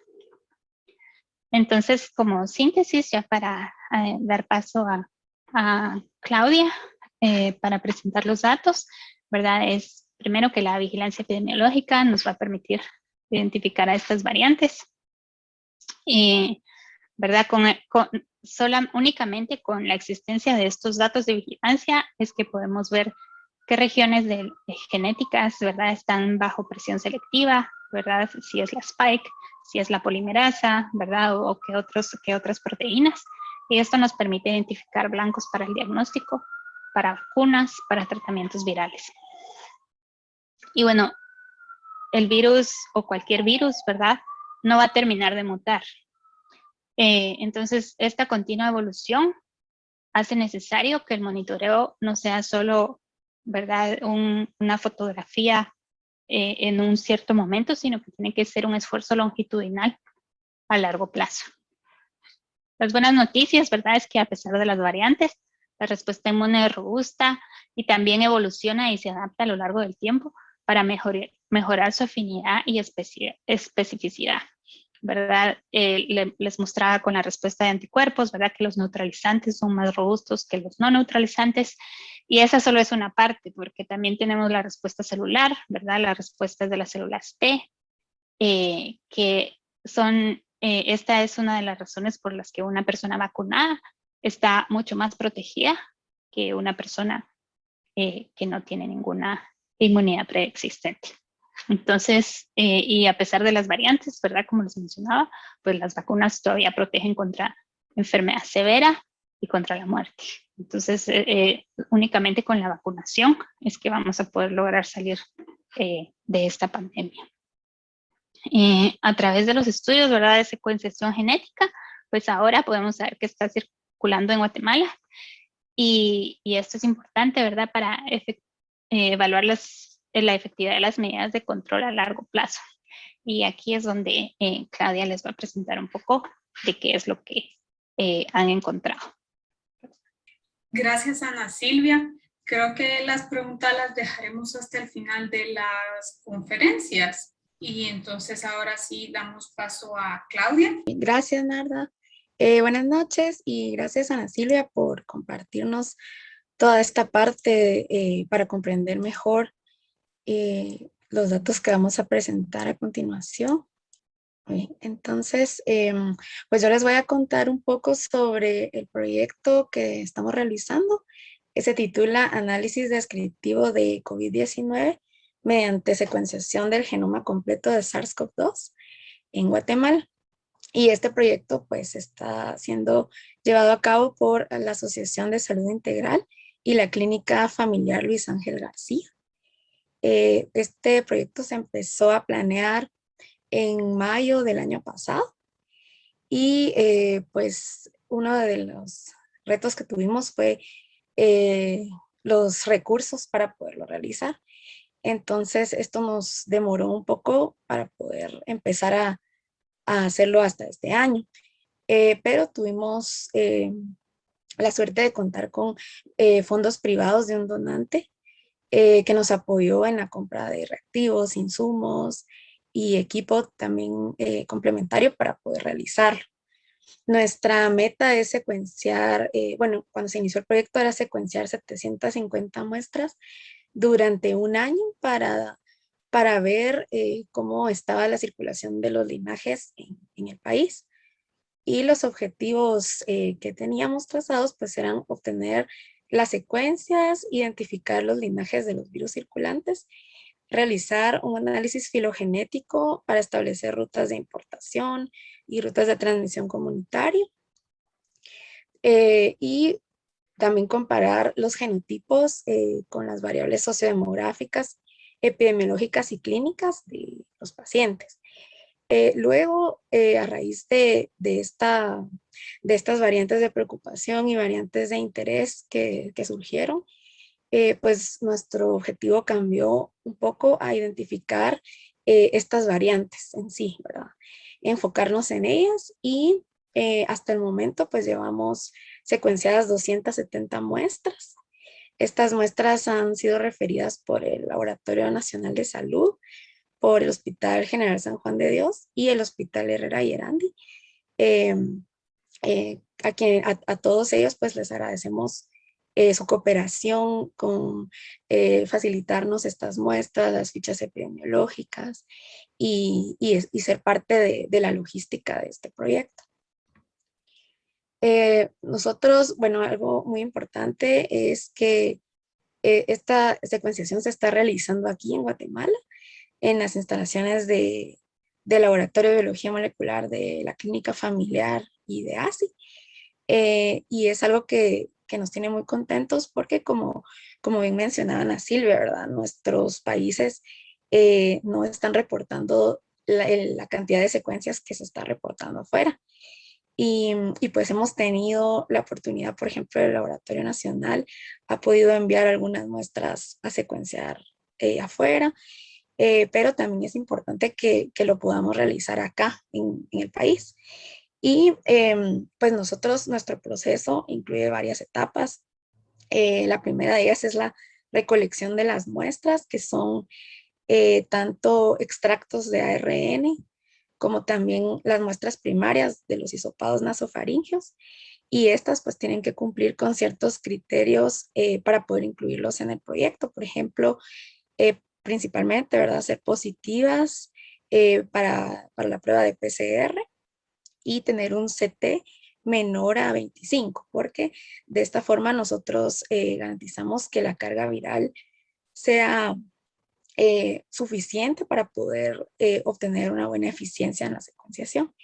Entonces, como síntesis, ya para dar paso a Claudia para presentar los datos, ¿verdad? Es primero que la vigilancia epidemiológica nos va a permitir identificar a estas variantes, ¿verdad? Únicamente con la existencia de estos datos de vigilancia es que podemos ver qué regiones genéticas, ¿verdad?, están bajo presión selectiva, ¿verdad? Si es la spike, si es la polimerasa, ¿verdad? O qué otras proteínas. Y esto nos permite identificar blancos para el diagnóstico, para vacunas, para tratamientos virales. Y bueno, el virus o cualquier virus, ¿verdad?, no va a terminar de mutar. Entonces, esta continua evolución hace necesario que el monitoreo no sea solo, ¿verdad?, una fotografía en un cierto momento, sino que tiene que ser un esfuerzo longitudinal a largo plazo. Las buenas noticias, ¿verdad?, es que a pesar de las variantes, la respuesta inmune es robusta y también evoluciona y se adapta a lo largo del tiempo para mejorar su afinidad y especificidad, ¿verdad? Les mostraba con la respuesta de anticuerpos, ¿verdad?, que los neutralizantes son más robustos que los no neutralizantes, y esa solo es una parte, porque también tenemos la respuesta celular, ¿verdad?, las respuestas de las células T, que son, esta es una de las razones por las que una persona vacunada está mucho más protegida que una persona que no tiene ninguna inmunidad preexistente. Entonces, y a pesar de las variantes, ¿verdad?, como les mencionaba, pues las vacunas todavía protegen contra enfermedad severa y contra la muerte. Entonces, únicamente con la vacunación es que vamos a poder lograr salir de esta pandemia. A través de los estudios, ¿verdad?, de secuenciación genética, pues ahora podemos saber que está circulando en Guatemala, y esto es importante, ¿verdad?, para evaluar la efectividad de las medidas de control a largo plazo. Y aquí es donde Claudia les va a presentar un poco de qué es lo que han encontrado. Gracias, Ana Silvia. Creo que las preguntas las dejaremos hasta el final de las conferencias. Y entonces ahora sí damos paso a Claudia. Gracias, Narda. Buenas noches y gracias, Ana Silvia, por compartirnos toda esta parte para comprender mejor los datos que vamos a presentar a continuación. Entonces, pues yo les voy a contar un poco sobre el proyecto que estamos realizando, que se titula Análisis Descriptivo de COVID-19 mediante secuenciación del genoma completo de SARS-CoV-2 en Guatemala. Y este proyecto pues está siendo llevado a cabo por la Asociación de Salud Integral y la Clínica Familiar Luis Ángel García. Este proyecto se empezó a planear en mayo del año pasado y pues uno de los retos que tuvimos fue los recursos para poderlo realizar. Entonces esto nos demoró un poco para poder empezar a hacerlo hasta este año, pero tuvimos la suerte de contar con fondos privados de un donante que nos apoyó en la compra de reactivos, insumos y equipo también complementario para poder realizarlo. Nuestra meta es secuenciar, bueno, cuando se inició el proyecto era secuenciar 750 muestras durante un año para ver cómo estaba la circulación de los linajes en el país. Y los objetivos que teníamos trazados pues eran obtener las secuencias, identificar los linajes de los virus circulantes, realizar un análisis filogenético para establecer rutas de importación y rutas de transmisión comunitaria, y también comparar los genotipos con las variables sociodemográficas, epidemiológicas y clínicas de los pacientes. Luego, a raíz de estas variantes de preocupación y variantes de interés que surgieron, pues nuestro objetivo cambió un poco a identificar estas variantes en sí, ¿verdad? Enfocarnos en ellas y hasta el momento pues llevamos secuenciadas 270 muestras. Estas muestras han sido referidas por el Laboratorio Nacional de Salud, por el Hospital General San Juan de Dios y el Hospital Herrera y Erandi. A todos ellos pues les agradecemos su cooperación con facilitarnos estas muestras, las fichas epidemiológicas y ser parte de la logística de este proyecto. Nosotros, bueno, algo muy importante es que esta secuenciación se está realizando aquí en Guatemala, en las instalaciones del Laboratorio de Biología Molecular de la Clínica Familiar y de ASI. Y es algo que nos tiene muy contentos porque como bien mencionaba Ana Silvia, ¿verdad? Nuestros países no están reportando la cantidad de secuencias que se está reportando afuera. Y pues hemos tenido la oportunidad, por ejemplo, el Laboratorio Nacional ha podido enviar algunas muestras a secuenciar afuera, pero también es importante que lo podamos realizar acá en el país. Y pues nuestro proceso incluye varias etapas. La primera de ellas es la recolección de las muestras, que son tanto extractos de ARN, como también las muestras primarias de los hisopados nasofaríngeos. Y estas pues tienen que cumplir con ciertos criterios para poder incluirlos en el proyecto. Por ejemplo, principalmente, ¿verdad? Ser positivas para la prueba de PCR y tener un CT menor a 25, porque de esta forma nosotros garantizamos que la carga viral sea suficiente para poder obtener una buena eficiencia en la secuenciación.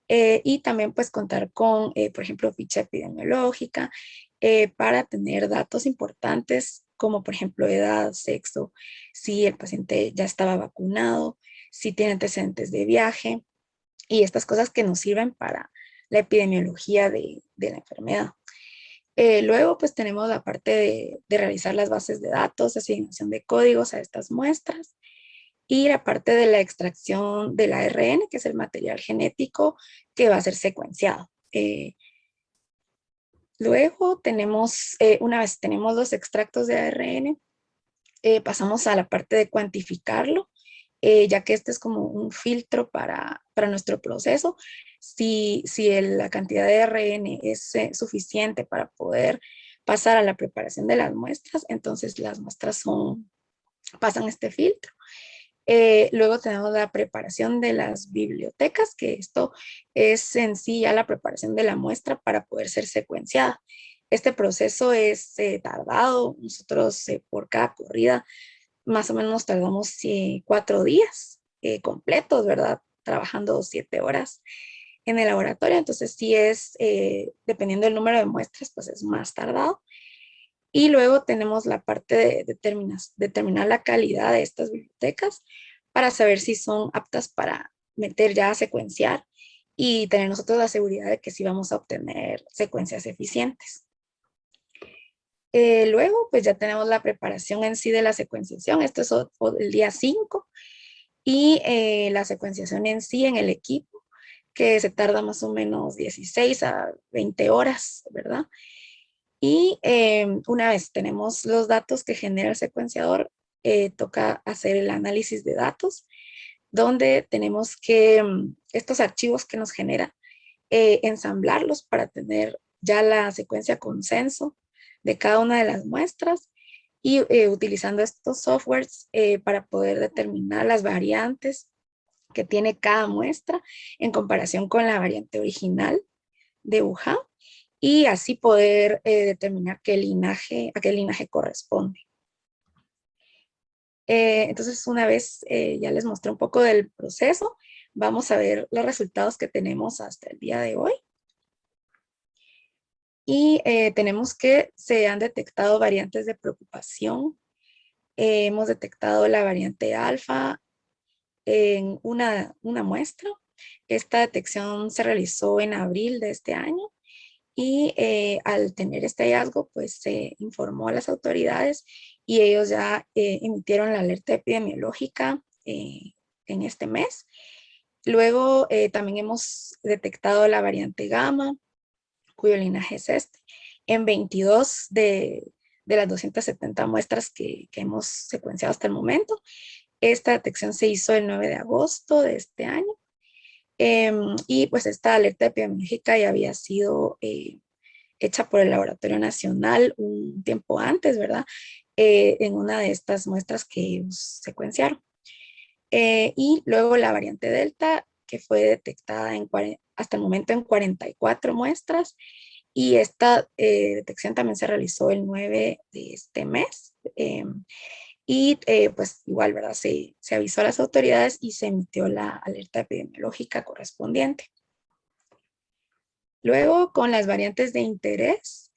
Y también pues contar con, por ejemplo, ficha epidemiológica para tener datos importantes como por ejemplo edad, sexo, si el paciente ya estaba vacunado, si tiene antecedentes de viaje y estas cosas que nos sirven para la epidemiología de la enfermedad. Luego, pues tenemos la parte de realizar las bases de datos, asignación de códigos a estas muestras y la parte de la extracción del ARN, que es el material genético que va a ser secuenciado. Luego tenemos, una vez tenemos los extractos de ARN, pasamos a la parte de cuantificarlo, ya que este es como un filtro para nuestro proceso. Si la cantidad de ARN es suficiente para poder pasar a la preparación de las muestras, entonces las muestras pasan este filtro. Luego tenemos la preparación de las bibliotecas, que esto es en sí ya la preparación de la muestra para poder ser secuenciada. Este proceso es tardado. Nosotros por cada corrida más o menos tardamos 4 días completos, ¿verdad? Trabajando 7 horas en el laboratorio. Entonces sí es, dependiendo del número de muestras, pues es más tardado. Y luego tenemos la parte de determinar la calidad de estas bibliotecas para saber si son aptas para meter ya a secuenciar y tener nosotros la seguridad de que sí vamos a obtener secuencias eficientes. Luego, pues ya tenemos la preparación en sí de la secuenciación. Esto es el día 5 y la secuenciación en sí en el equipo, que se tarda más o menos 16 a 20 horas, ¿verdad? Y una vez tenemos los datos que genera el secuenciador, toca hacer el análisis de datos, donde tenemos que estos archivos que nos genera, ensamblarlos para tener ya la secuencia consenso de cada una de las muestras y utilizando estos softwares para poder determinar las variantes que tiene cada muestra en comparación con la variante original de Wuhan y así poder determinar a qué linaje corresponde. Entonces, una vez ya les mostré un poco del proceso, vamos a ver los resultados que tenemos hasta el día de hoy. Y tenemos que se han detectado variantes de preocupación. Hemos detectado la variante alfa en una muestra. Esta detección se realizó en abril de este año y al tener este hallazgo, pues se informó a las autoridades y ellos ya emitieron la alerta epidemiológica en este mes. Luego también hemos detectado la variante gamma, cuyo linaje es este, en 22 de las 270 muestras que hemos secuenciado hasta el momento. Esta detección se hizo el 9 de agosto de este año. Y pues esta alerta epidemiológica ya había sido hecha por el Laboratorio Nacional un tiempo antes, ¿verdad? En una de estas muestras que secuenciaron. Y luego la variante Delta, que fue detectada hasta el momento en 44 muestras, y esta detección también se realizó el 9 de este mes. Y pues igual, ¿verdad? Se avisó a las autoridades y se emitió la alerta epidemiológica correspondiente. Luego, con las variantes de interés,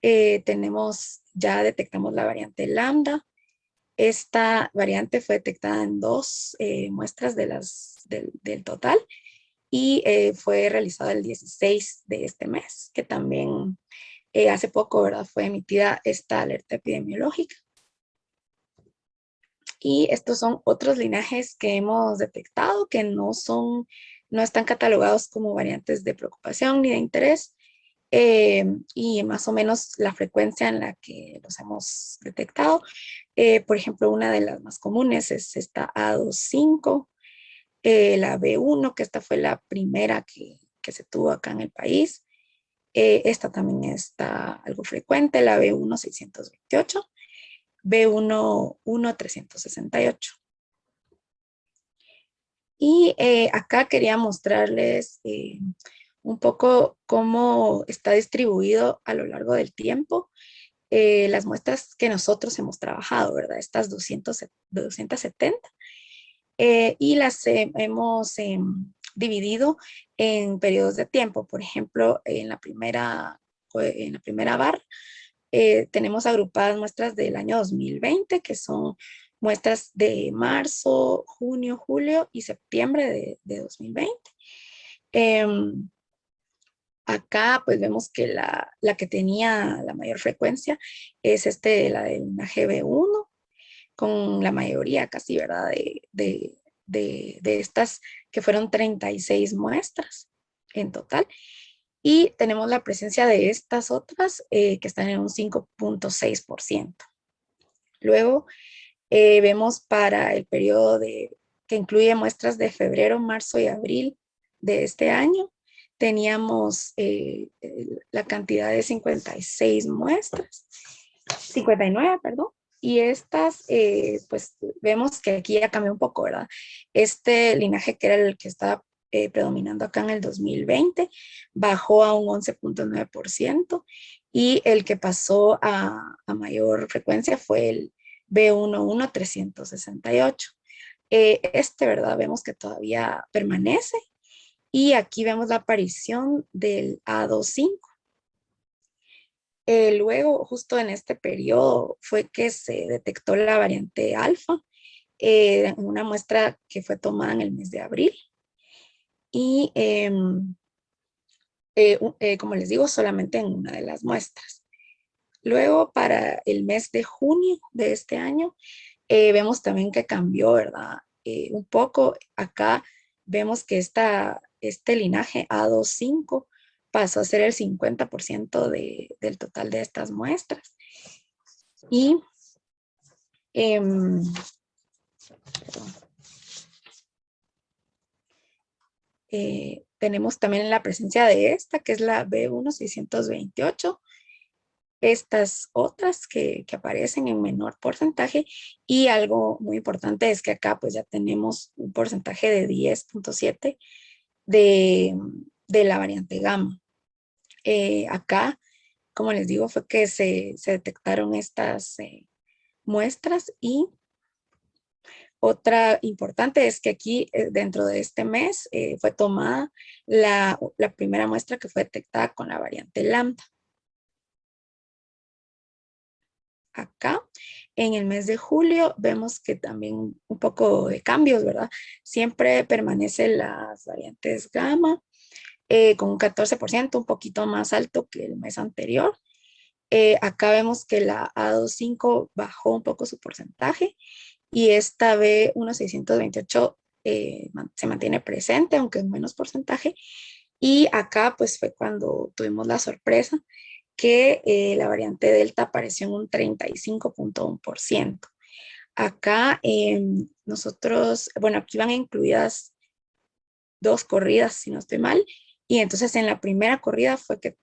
ya detectamos la variante lambda. Esta variante fue detectada en 2 muestras del total y fue realizada el 16 de este mes, que también hace poco, ¿verdad? Fue emitida esta alerta epidemiológica. Y estos son otros linajes que hemos detectado que no están catalogados como variantes de preocupación ni de interés. Y más o menos la frecuencia en la que los hemos detectado. Por ejemplo, una de las más comunes es esta A25, la B1, que esta fue la primera que se tuvo acá en el país. Esta también está algo frecuente, la B1 628, B1 368. Y acá quería mostrarles un poco cómo está distribuido a lo largo del tiempo las muestras que nosotros hemos trabajado, ¿verdad? Estas 270. Y las hemos dividido en periodos de tiempo. Por ejemplo, en la primera barra tenemos agrupadas muestras del año 2020, que son muestras de marzo, junio, julio y septiembre de 2020. Acá pues vemos que la que tenía la mayor frecuencia es la del linaje B1, con la mayoría casi, ¿verdad? De estas que fueron 36 muestras en total. Y tenemos la presencia de estas otras que están en un 5.6%. Luego vemos para el periodo que incluye muestras de febrero, marzo y abril de este año, teníamos la cantidad de 59, perdón, y estas, pues vemos que aquí ya cambió un poco, ¿verdad? Este linaje que era el que estaba predominando acá en el 2020, bajó a un 11.9%, y el que pasó a mayor frecuencia fue el B11 368. ¿Verdad? Vemos que todavía permanece, y aquí vemos la aparición del A25. Luego, justo en este periodo, fue que se detectó la variante alfa en una muestra que fue tomada en el mes de abril. Y como les digo, solamente en una de las muestras. Luego, para el mes de junio de este año, vemos también que cambió, ¿verdad? Un poco acá vemos que este linaje A25 pasó a ser el 50% del total de estas muestras. Y tenemos también la presencia de esta, que es la B1 628, estas otras que aparecen en menor porcentaje, y algo muy importante es que acá pues ya tenemos un porcentaje de 10.7 de la variante gamma. Acá, como les digo, fue que se detectaron estas muestras, y otra importante es que aquí dentro de este mes fue tomada la primera muestra que fue detectada con la variante lambda. Acá, en el mes de julio, vemos que también un poco de cambios, ¿verdad? Siempre permanecen las variantes gamma con un 14%, un poquito más alto que el mes anterior. Acá vemos que la A25 bajó un poco su porcentaje, y esta B1628 se mantiene presente, aunque en menos porcentaje. Y acá pues fue cuando tuvimos la sorpresa que la variante Delta apareció en un 35.1%. Acá nosotros, bueno, aquí van incluidas 2 corridas, si no estoy mal, y entonces en la primera corrida fue que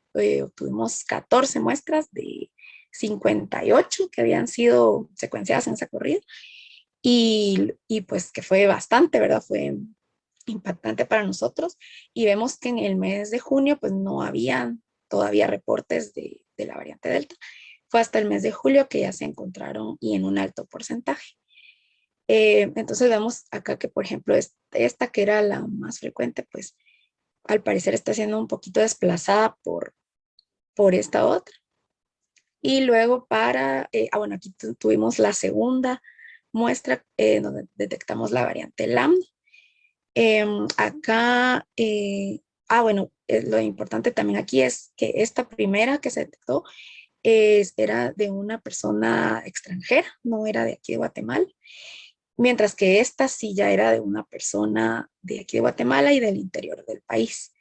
obtuvimos 14 muestras de 58 que habían sido secuenciadas en esa corrida, y pues que fue bastante, ¿verdad? Fue impactante para nosotros, y vemos que en el mes de junio pues no habían todavía reportes de la variante Delta. Fue hasta el mes de julio que ya se encontraron, y en un alto porcentaje. Entonces vemos acá que, por ejemplo, esta que era la más frecuente, pues al parecer está siendo un poquito desplazada por esta otra. Y luego bueno, aquí tuvimos la segunda muestra donde detectamos la variante lambda. Acá, bueno, lo importante también aquí es que esta primera que se detectó era de una persona extranjera, no era de aquí de Guatemala, mientras que esta sí ya era de una persona de aquí de Guatemala y del interior del país.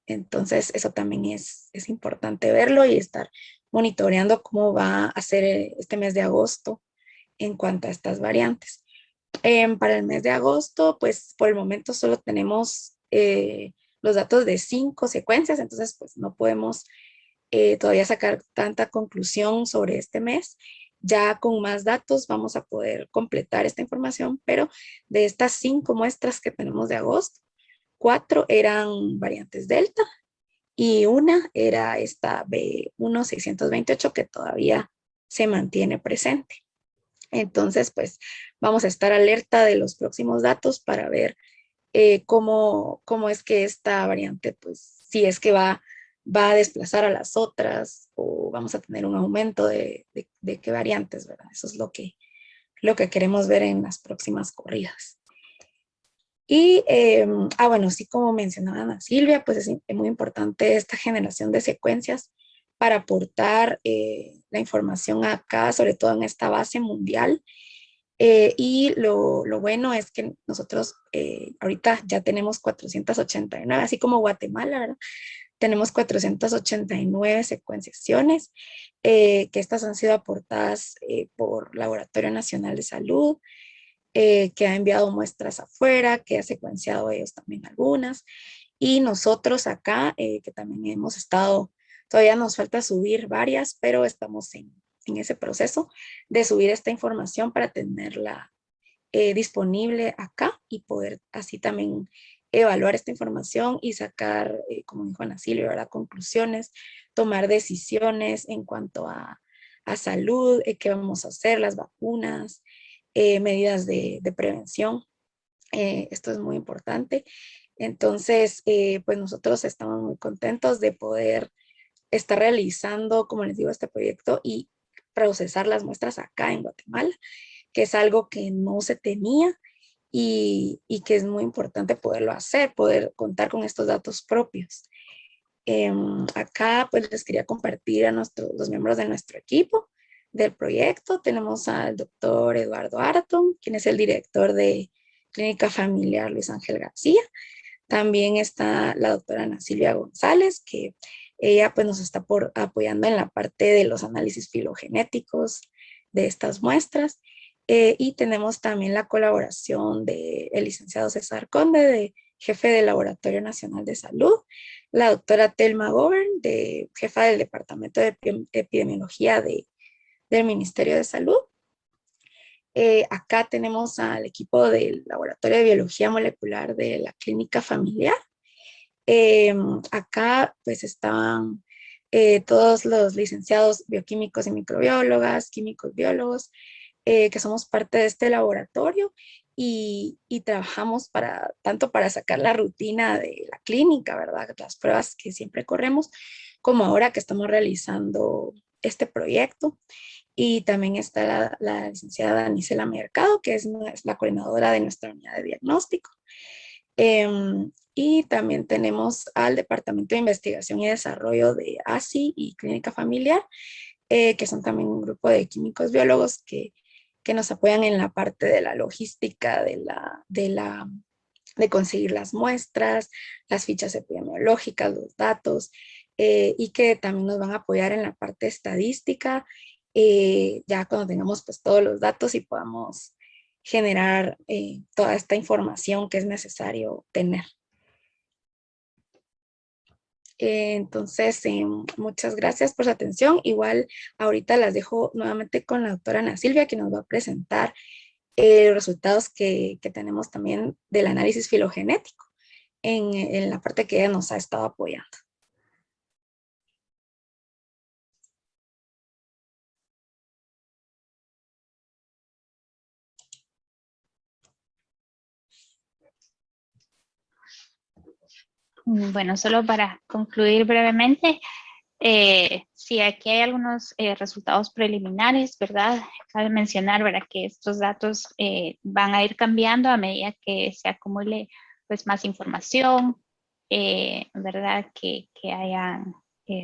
Entonces, eso también es importante verlo y estar monitoreando cómo va a ser este mes de agosto en cuanto a estas variantes. Para el mes de agosto, pues por el momento solo tenemos los datos de 5 secuencias, entonces pues no podemos todavía sacar tanta conclusión sobre este mes. Ya con más datos vamos a poder completar esta información, pero de estas 5 muestras que tenemos de agosto, 4 eran variantes Delta y una era esta B1628 que todavía se mantiene presente. Entonces, pues vamos a estar alerta de los próximos datos para ver cómo es que esta variante, pues si es que va a desplazar a las otras, o vamos a tener un aumento de qué variantes, ¿verdad? Eso es lo que queremos ver en las próximas corridas. Y, bueno, sí, como mencionaba Ana Silvia, pues es muy importante esta generación de secuencias para aportar la información acá, sobre todo en esta base mundial. Y lo bueno es que nosotros ahorita ya tenemos 489, así como Guatemala, ¿verdad? Tenemos 489 secuenciaciones, que estas han sido aportadas por Laboratorio Nacional de Salud, que ha enviado muestras afuera, que ha secuenciado ellos también algunas. Y nosotros acá, que también hemos estado, todavía nos falta subir varias, pero estamos en ese proceso de subir esta información para tenerla disponible acá y poder así también evaluar esta información y sacar, como dijo Ana Silvia, ¿verdad? Conclusiones, tomar decisiones en cuanto a salud, qué vamos a hacer, las vacunas, medidas de prevención. Esto es muy importante. Entonces, pues nosotros estamos muy contentos de poder estar realizando, como les digo, este proyecto y procesar las muestras acá en Guatemala, que es algo que no se tenía y que es muy importante poderlo hacer, poder contar con estos datos propios. Acá pues les quería compartir a los miembros de nuestro equipo del proyecto. Tenemos al doctor Eduardo Araton, quien es el director de Clínica Familiar Luis Ángel García. También está la doctora Ana Silvia González, que ella pues nos está apoyando en la parte de los análisis filogenéticos de estas muestras. Y tenemos también la colaboración del licenciado César Conde, jefe del Laboratorio Nacional de Salud, la doctora Telma Govern, jefa del Departamento de Epidemiología del Ministerio de Salud. Acá tenemos al equipo del Laboratorio de Biología Molecular de la Clínica Familiar. Acá pues estaban todos los licenciados bioquímicos y microbiólogas, químicos biólogos, que somos parte de este laboratorio y trabajamos tanto para sacar la rutina de la clínica, ¿verdad? Las pruebas que siempre corremos, como ahora que estamos realizando este proyecto. Y también está la licenciada Anisela Mercado, que es la coordinadora de nuestra unidad de diagnóstico. Y también tenemos al Departamento de Investigación y Desarrollo de ASI y Clínica Familiar, que son también un grupo de químicos biólogos que nos apoyan en la parte de la logística, de conseguir las muestras, las fichas epidemiológicas, los datos, y que también nos van a apoyar en la parte estadística, ya cuando tengamos pues todos los datos y podamos generar toda esta información que es necesario tener. Entonces, muchas gracias por su atención. Igual ahorita las dejo nuevamente con la doctora Ana Silvia, que nos va a presentar los resultados que tenemos también del análisis filogenético en la parte que ella nos ha estado apoyando. Bueno, solo para concluir brevemente, sí, aquí hay algunos resultados preliminares, ¿verdad? Cabe mencionar, ¿verdad?, que estos datos van a ir cambiando a medida que se acumule pues, más información, ¿verdad?, que haya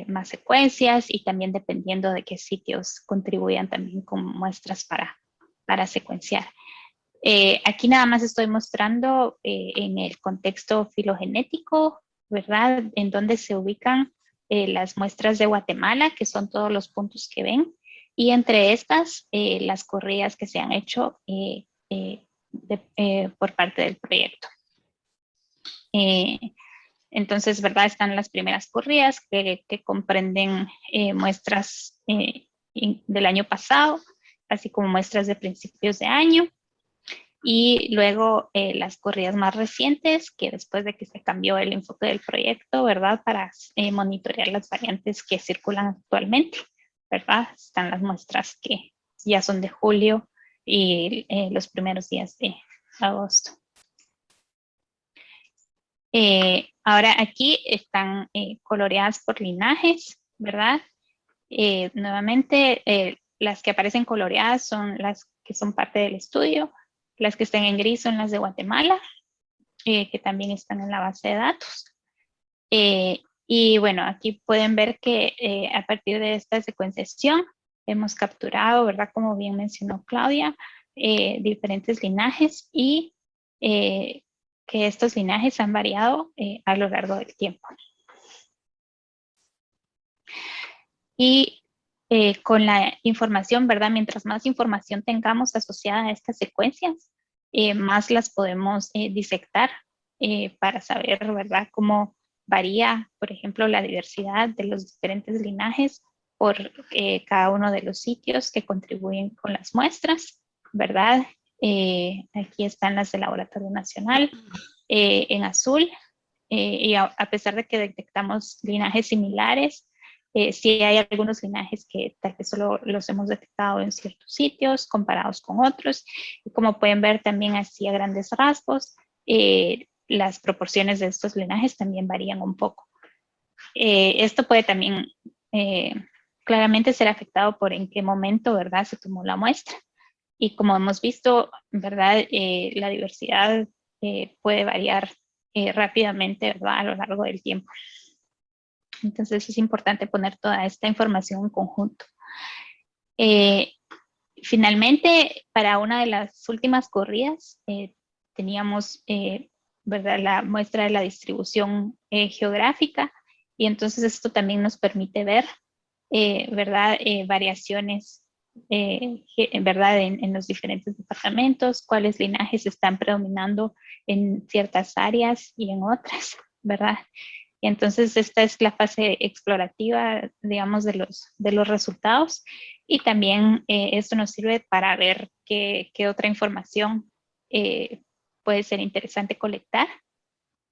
más secuencias y también dependiendo de qué sitios contribuyan también con muestras para secuenciar. Aquí nada más estoy mostrando en el contexto filogenético, ¿verdad?, en donde se ubican las muestras de Guatemala, que son todos los puntos que ven, y entre estas las corridas que se han hecho por parte del proyecto. Entonces, ¿verdad?, están las primeras corridas que comprenden muestras del año pasado, así como muestras de principios de año. Y luego las corridas más recientes, que después de que se cambió el enfoque del proyecto, ¿verdad?, para monitorear las variantes que circulan actualmente, ¿verdad? Están las muestras que ya son de julio y los primeros días de agosto. Ahora aquí están coloreadas por linajes, ¿verdad? Nuevamente, las que aparecen coloreadas son las que son parte del estudio. Las que están en gris son las de Guatemala, que también están en la base de datos. Y bueno, aquí pueden ver que a partir de esta secuenciación hemos capturado, ¿verdad?, como bien mencionó Claudia, diferentes linajes y que estos linajes han variado a lo largo del tiempo. Y con la información, ¿verdad? Mientras más información tengamos asociada a estas secuencias, más las podemos disectar para saber, ¿verdad?, cómo varía, por ejemplo, la diversidad de los diferentes linajes por cada uno de los sitios que contribuyen con las muestras, ¿verdad? Aquí están las del Laboratorio Nacional en azul, y a pesar de que detectamos linajes similares, sí hay algunos linajes que tal vez solo los hemos detectado en ciertos sitios comparados con otros. Y como pueden ver también así a grandes rasgos, las proporciones de estos linajes también varían un poco. Esto puede también claramente ser afectado por en qué momento, ¿verdad?, se tomó la muestra. Y como hemos visto, ¿verdad?, la diversidad puede variar rápidamente, ¿verdad?, a lo largo del tiempo. Entonces es importante poner toda esta información en conjunto. Finalmente, para una de las últimas corridas, teníamos ¿verdad?, la muestra de la distribución geográfica, y entonces esto también nos permite ver ¿verdad?, variaciones ¿verdad?, en los diferentes departamentos, cuáles linajes están predominando en ciertas áreas y en otras, ¿verdad? Y entonces esta es la fase explorativa, digamos, de los resultados. Y también esto nos sirve para ver qué otra información puede ser interesante colectar.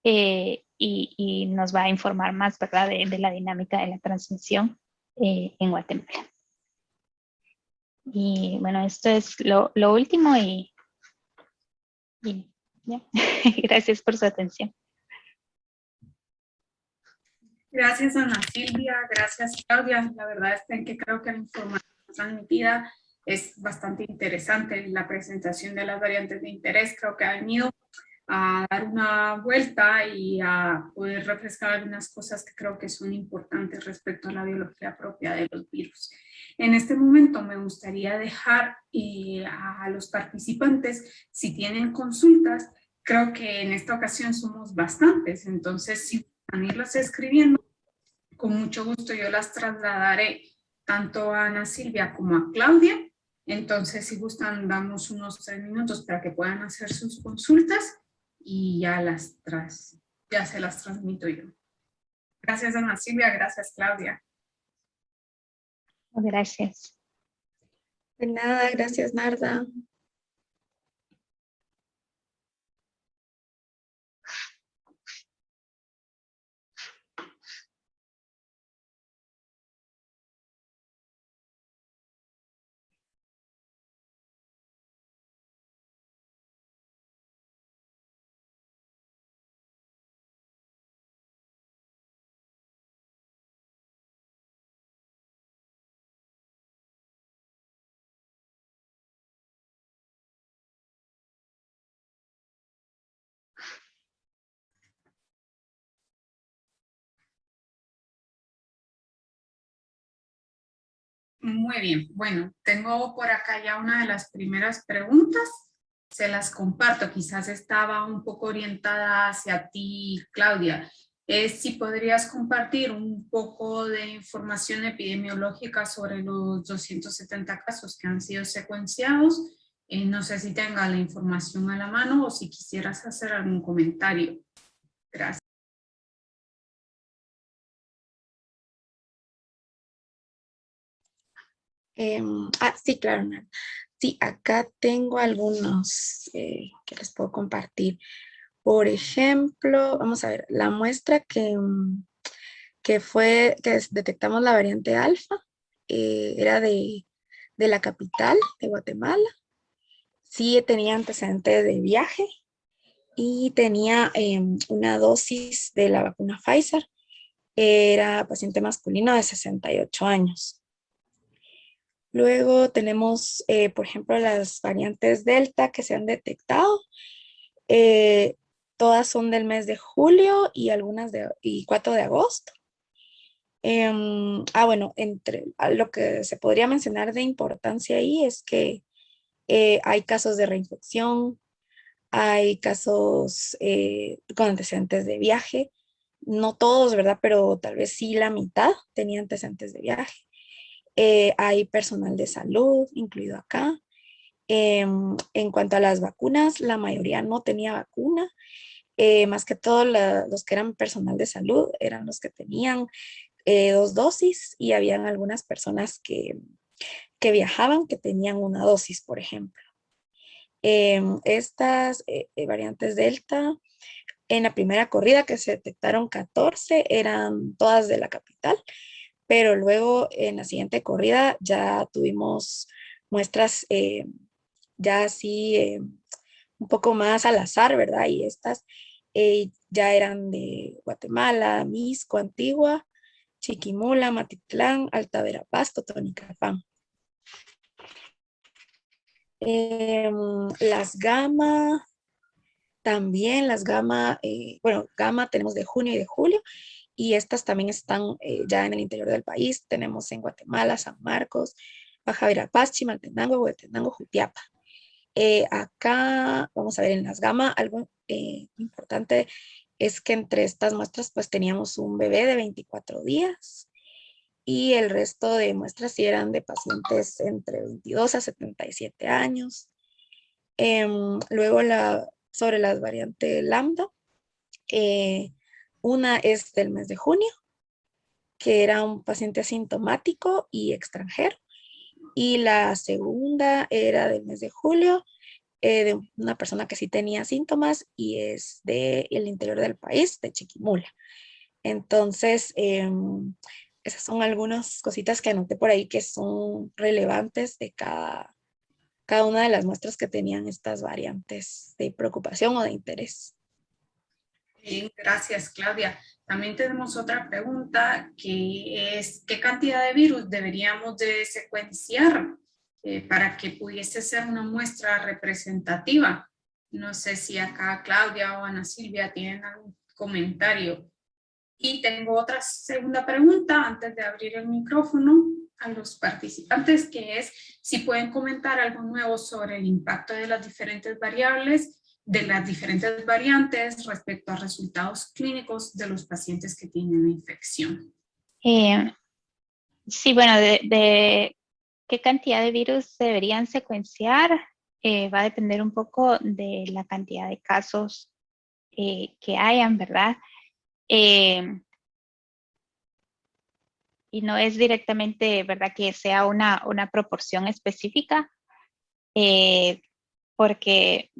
Y nos va a informar más, ¿verdad?, de la dinámica de la transmisión en Guatemala. Y bueno, esto es lo último y ya. Gracias por su atención. Gracias, Ana Silvia. Gracias, Claudia. La verdad es que creo que la información transmitida es bastante interesante. La presentación de las variantes de interés creo que ha venido a dar una vuelta y a poder refrescar algunas cosas que creo que son importantes respecto a la biología propia de los virus. En este momento me gustaría dejar a los participantes, si tienen consultas, creo que en esta ocasión somos bastantes, entonces si van a irlas escribiendo, con mucho gusto yo las trasladaré tanto a Ana Silvia como a Claudia. Entonces, si gustan, damos unos 3 minutos para que puedan hacer sus consultas y ya se las transmito yo. Gracias, Ana Silvia. Gracias, Claudia. Gracias. De nada, gracias, Narda. Muy bien. Bueno, tengo por acá ya una de las primeras preguntas. Se las comparto. Quizás estaba un poco orientada hacia ti, Claudia. Si podrías compartir un poco de información epidemiológica sobre los 270 casos que han sido secuenciados. No sé si tenga la información a la mano o si quisieras hacer algún comentario. Gracias. Sí, claro, Narda. Sí, acá tengo algunos que les puedo compartir. Por ejemplo, vamos a ver, la muestra que detectamos la variante alfa, era de la capital de Guatemala. Sí tenía antecedentes de viaje y tenía una dosis de la vacuna Pfizer. Era paciente masculino de 68 años. Luego tenemos, por ejemplo, las variantes Delta que se han detectado. Todas son del mes de julio y algunas y 4 de agosto. Bueno, lo que se podría mencionar de importancia ahí es que hay casos de reinfección, hay casos con antecedentes de viaje, no todos, ¿verdad? Pero tal vez sí la mitad tenía antecedentes de viaje. Hay personal de salud incluido acá. En cuanto a las vacunas, la mayoría no tenía vacuna. Más que todo los que eran personal de salud eran los que tenían 2 dosis y habían algunas personas que viajaban que tenían una dosis, por ejemplo. Estas variantes Delta, en la primera corrida que se detectaron 14, eran todas de la capital, pero luego en la siguiente corrida ya tuvimos muestras ya así un poco más al azar, ¿verdad? Y estas ya eran de Guatemala, Misco, Antigua, Chiquimula, Matitlán, Alta Verapaz, Totonicapán. Las gamma, también las gamma, bueno, gamma tenemos de junio y de julio, y estas también están ya en el interior del país. Tenemos en Guatemala, San Marcos, Baja Verapaz, Chimaltenango, Huehuetenango, Jutiapa. Acá, vamos a ver en las gamma, algo importante es que entre estas muestras pues teníamos un bebé de 24 días y el resto de muestras sí eran de pacientes entre 22 a 77 años. Luego sobre las variantes lambda, Una es del mes de junio, que era un paciente asintomático y extranjero. Y la segunda era del mes de julio, de una persona que sí tenía síntomas y es del interior del país, de Chiquimula. Entonces, esas son algunas cositas que anoté por ahí que son relevantes de cada una de las muestras que tenían estas variantes de preocupación o de interés. Bien, gracias, Claudia. También tenemos otra pregunta que es, ¿qué cantidad de virus deberíamos de secuenciar para que pudiese ser una muestra representativa? No sé si acá Claudia o Ana Silvia tienen algún comentario. Y tengo otra segunda pregunta antes de abrir el micrófono a los participantes, que es si pueden comentar algo nuevo sobre el impacto de las diferentes variables, de las diferentes variantes respecto a resultados clínicos de los pacientes que tienen la infección. Sí, bueno, de qué cantidad de virus deberían secuenciar va a depender un poco de la cantidad de casos que hayan, ¿verdad? Y no es directamente, ¿verdad?, que sea una proporción específica, porque,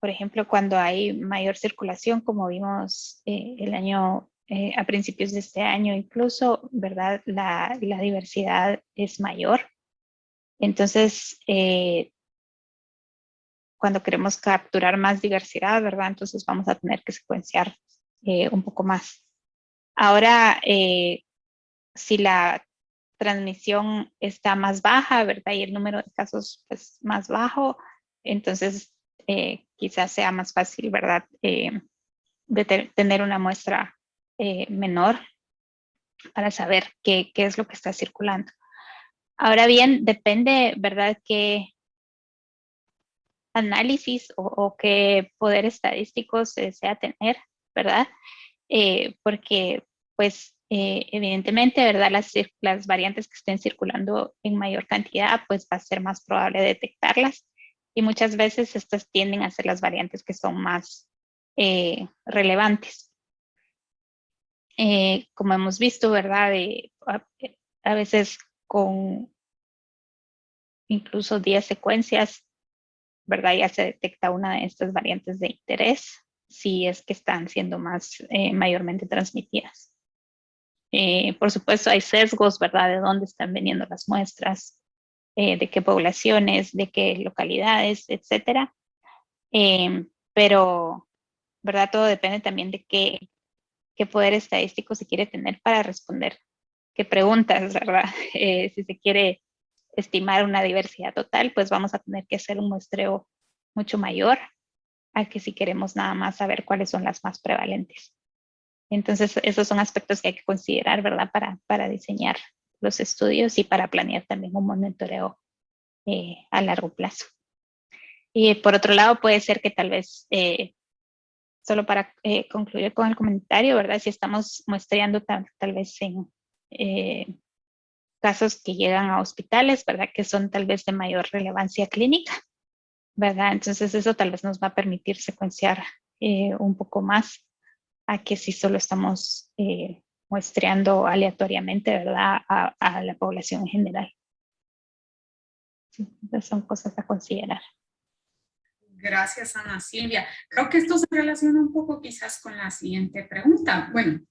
por ejemplo, cuando hay mayor circulación, como vimos el año, a principios de este año incluso, ¿verdad?, la diversidad es mayor. Entonces, cuando queremos capturar más diversidad, ¿verdad?, entonces vamos a tener que secuenciar un poco más. Ahora, si la transmisión está más baja, ¿verdad? Y el número de casos pues, más bajo, entonces quizás sea más fácil, ¿verdad? De tener una muestra menor para saber qué es lo que está circulando. Ahora bien, depende, ¿verdad? Qué análisis o qué poder estadístico se desea tener, ¿verdad? Porque pues evidentemente, ¿verdad? Las variantes que estén circulando en mayor cantidad, pues va a ser más probable detectarlas y muchas veces estas tienden a ser las variantes que son más relevantes. Como hemos visto, ¿verdad? A veces con incluso 10 secuencias, ¿verdad? Ya se detecta una de estas variantes de interés si es que están siendo más mayormente transmitidas. Por supuesto, hay sesgos, ¿verdad? De dónde están viniendo las muestras, de qué poblaciones, de qué localidades, etcétera. Pero, ¿verdad? Todo depende también de qué poder estadístico se quiere tener para responder qué preguntas, ¿verdad? Si se quiere estimar una diversidad total, pues vamos a tener que hacer un muestreo mucho mayor a que si queremos nada más saber cuáles son las más prevalentes. Entonces, esos son aspectos que hay que considerar, ¿verdad? Para diseñar los estudios y para planear también un monitoreo a largo plazo. Y por otro lado, puede ser que tal vez, solo para concluir con el comentario, ¿verdad? Si estamos muestreando tal vez en casos que llegan a hospitales, ¿verdad? Que son tal vez de mayor relevancia clínica, ¿verdad? Entonces, eso tal vez nos va a permitir secuenciar un poco más a que si solo estamos muestreando aleatoriamente, ¿verdad? A la población en general. Sí, entonces son cosas a considerar. Gracias, Ana Silvia. Creo que esto se relaciona un poco quizás con la siguiente pregunta. Bueno,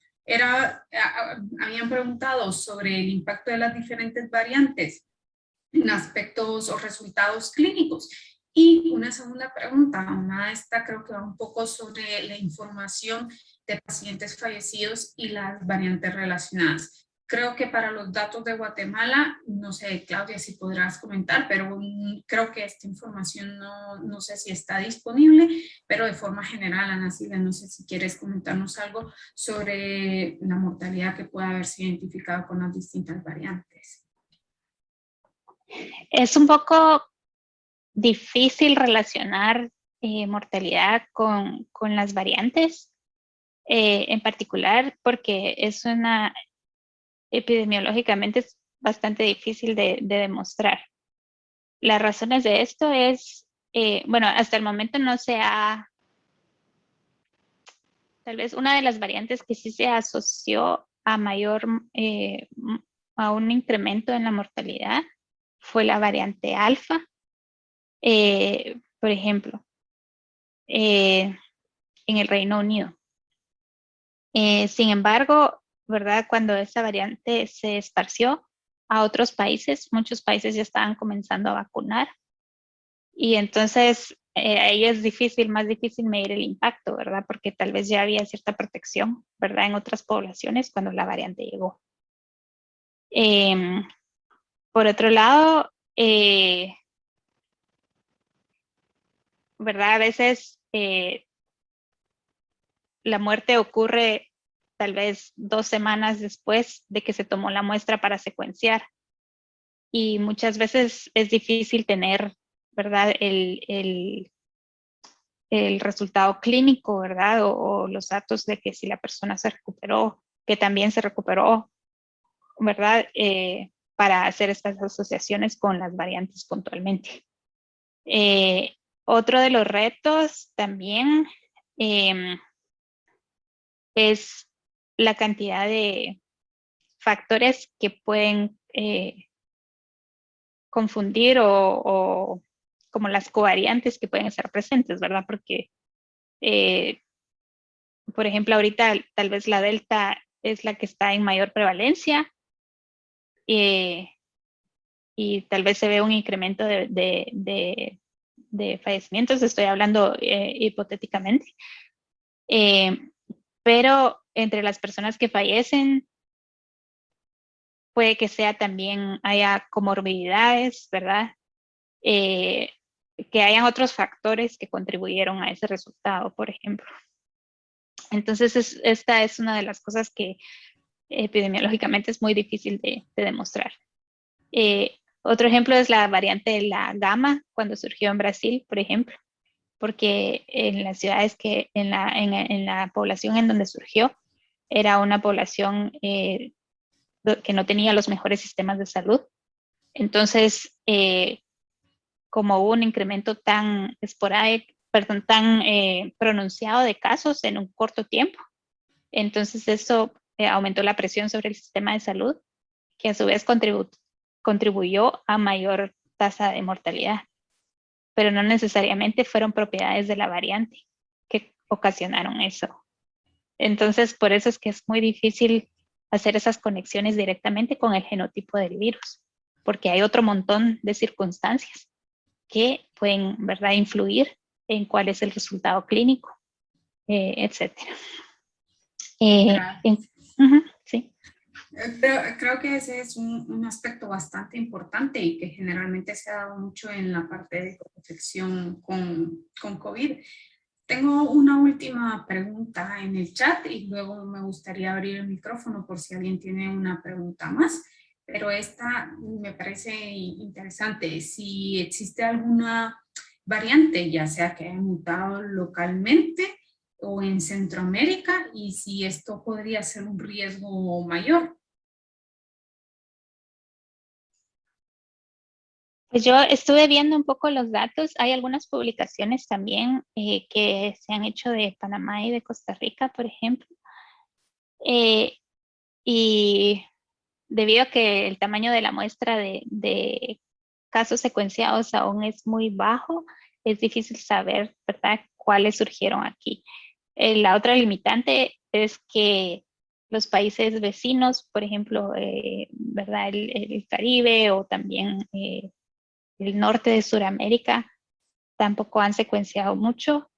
habían preguntado sobre el impacto de las diferentes variantes en aspectos o resultados clínicos. Y una segunda pregunta, esta creo que va un poco sobre la información de pacientes fallecidos y las variantes relacionadas. Creo que para los datos de Guatemala, no sé, Claudia, si podrás comentar, pero creo que esta información no sé si está disponible, pero de forma general, Ana Silvia, no sé si quieres comentarnos algo sobre la mortalidad que pueda haberse identificado con las distintas variantes. Es un poco difícil relacionar mortalidad con las variantes, en particular porque es epidemiológicamente es bastante difícil de demostrar. Las razones de esto es, bueno, hasta el momento no se ha tal vez una de las variantes que sí se asoció a a un incremento en la mortalidad fue la variante alfa. Por ejemplo, en el Reino Unido. Sin embargo, ¿verdad? Cuando esa variante se esparció a otros países, muchos países ya estaban comenzando a vacunar. Y entonces ahí es difícil, más difícil medir el impacto, ¿verdad? Porque tal vez ya había cierta protección, ¿verdad? En otras poblaciones cuando la variante llegó. Por otro lado, ¿verdad? A veces la muerte ocurre tal vez 2 semanas después de que se tomó la muestra para secuenciar. Y muchas veces es difícil tener, ¿verdad? El resultado clínico, ¿verdad? O los datos de que si la persona se recuperó, que también se recuperó, ¿verdad? Para hacer estas asociaciones con las variantes puntualmente. Otro de los retos también es la cantidad de factores que pueden confundir o como las covariantes que pueden estar presentes, ¿verdad? Porque, por ejemplo, ahorita tal vez la delta es la que está en mayor prevalencia y tal vez se ve un incremento de fallecimientos, estoy hablando hipotéticamente. Pero entre las personas que fallecen, puede que sea también haya comorbilidades, ¿verdad? Que hayan otros factores que contribuyeron a ese resultado, por ejemplo. Entonces, esta es una de las cosas que epidemiológicamente es muy difícil de demostrar. Otro ejemplo es la variante de la gamma, cuando surgió en Brasil, por ejemplo, porque en las ciudades en la población en donde surgió, era una población que no tenía los mejores sistemas de salud. Entonces, como hubo un incremento tan esporádico, perdón, tan pronunciado de casos en un corto tiempo, entonces eso aumentó la presión sobre el sistema de salud, que a su vez contribuyó a mayor tasa de mortalidad, pero no necesariamente fueron propiedades de la variante que ocasionaron eso. Entonces, por eso es que es muy difícil hacer esas conexiones directamente con el genotipo del virus, porque hay otro montón de circunstancias que pueden, ¿verdad?, influir en cuál es el resultado clínico, etcétera. Sí. Creo que ese es un aspecto bastante importante y que generalmente se ha dado mucho en la parte de protección con COVID. Tengo una última pregunta en el chat y luego me gustaría abrir el micrófono por si alguien tiene una pregunta más, pero esta me parece interesante. Si existe alguna variante, ya sea que haya mutado localmente o en Centroamérica, y si esto podría ser un riesgo mayor. Pues yo estuve viendo un poco los datos. Hay algunas publicaciones también que se han hecho de Panamá y de Costa Rica, por ejemplo. Y debido a que el tamaño de la muestra de casos secuenciados aún es muy bajo, es difícil saber, ¿verdad?, cuáles surgieron aquí. La otra limitante es que los países vecinos, por ejemplo, ¿verdad?, el Caribe o también el norte de Sudamérica, tampoco han secuenciado mucho.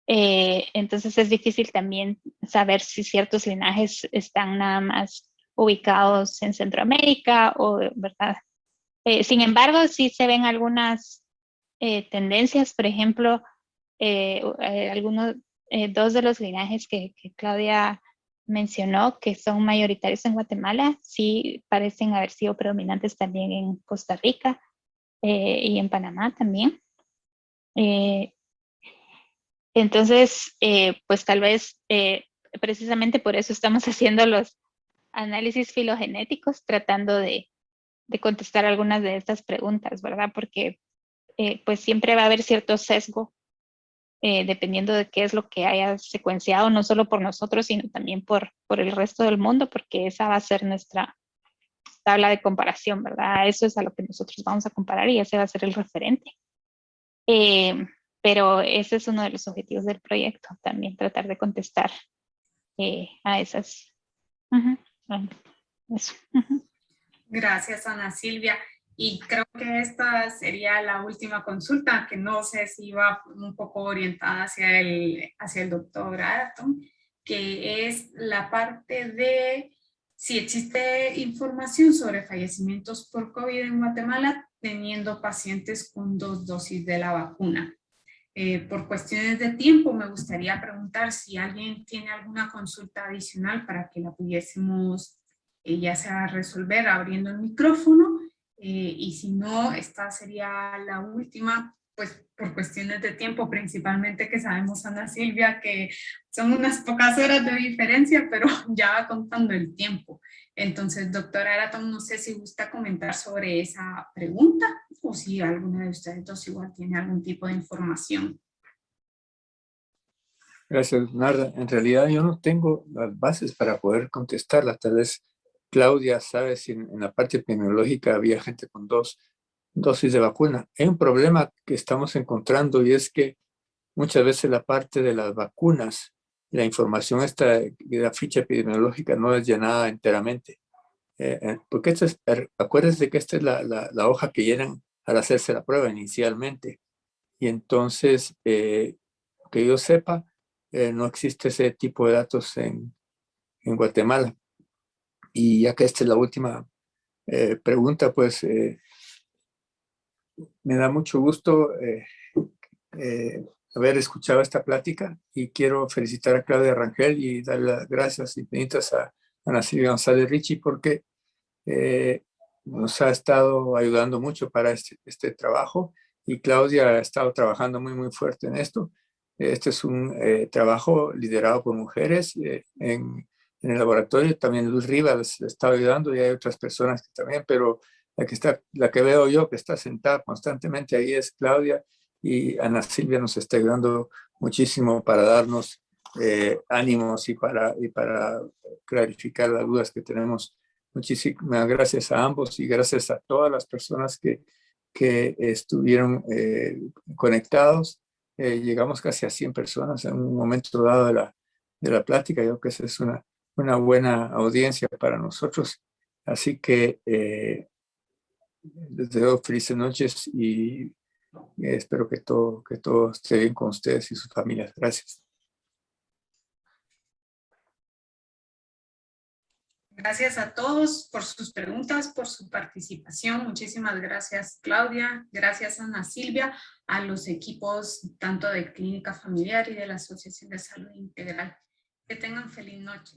Entonces es difícil también saber si ciertos linajes están nada más ubicados en Centroamérica o, ¿verdad? Sin embargo, sí se ven algunas tendencias, por ejemplo, dos de los linajes que Claudia mencionó, que son mayoritarios en Guatemala, sí parecen haber sido predominantes también en Costa Rica y en Panamá también. Entonces, pues tal vez precisamente por eso estamos haciendo los análisis filogenéticos, tratando de contestar algunas de estas preguntas, ¿verdad? Porque pues siempre va a haber cierto sesgo dependiendo de qué es lo que haya secuenciado, no solo por nosotros, sino también por el resto del mundo, porque esa va a ser nuestra tabla de comparación, ¿verdad? Eso es a lo que nosotros vamos a comparar y ese va a ser el referente. Pero ese es uno de los objetivos del proyecto, también tratar de contestar a esas. Eso. Gracias, Ana Silvia. Y creo que esta sería la última consulta, que no sé si va un poco orientada hacia el doctor Araton, que es la parte de si existe información sobre fallecimientos por COVID en Guatemala teniendo pacientes con 2 dosis de la vacuna. Por cuestiones de tiempo, me gustaría preguntar si alguien tiene alguna consulta adicional para que la pudiésemos ya sea resolver abriendo el micrófono, y si no, esta sería la última, pues por cuestiones de tiempo, principalmente que sabemos, Ana Silvia, que son unas pocas horas de diferencia, pero ya va contando el tiempo. Entonces, doctora Araton, no sé si gusta comentar sobre esa pregunta o si alguna de ustedes dos igual tiene algún tipo de información. Gracias, Narda. En realidad yo no tengo las bases para poder contestarla. Tal vez Claudia sabe si en la parte epidemiológica había gente con 2 dosis de vacuna. Hay un problema que estamos encontrando y es que muchas veces la parte de las vacunas, la información esta de la ficha epidemiológica no es llenada enteramente. Porque acuérdense que esta es la hoja que llenan al hacerse la prueba inicialmente. Y entonces, que yo sepa, no existe ese tipo de datos en Guatemala. Y ya que esta es la última pregunta, pues me da mucho gusto haber escuchado esta plática y quiero felicitar a Claudia Rangel y darle las gracias infinitas a Ana Silvia González Richie porque nos ha estado ayudando mucho para este trabajo y Claudia ha estado trabajando muy, muy fuerte en esto. Este es un trabajo liderado por mujeres en el laboratorio. También Luz Rivas le está ayudando y hay otras personas que también, pero la que veo yo que está sentada constantemente ahí es Claudia y Ana Silvia nos está ayudando muchísimo para darnos ánimos y para clarificar las dudas que tenemos. Muchísimas gracias a ambos y gracias a todas las personas que estuvieron conectados. Llegamos casi a 100 personas en un momento dado de la plática. Yo creo que esa es una buena audiencia para nosotros. Así que les deseo felices noches y espero que todo esté bien con ustedes y sus familias. Gracias. Gracias a todos por sus preguntas, por su participación. Muchísimas gracias, Claudia. Gracias, Ana Silvia, a los equipos tanto de Clínica Familiar y de la Asociación de Salud Integral. Que tengan feliz noche.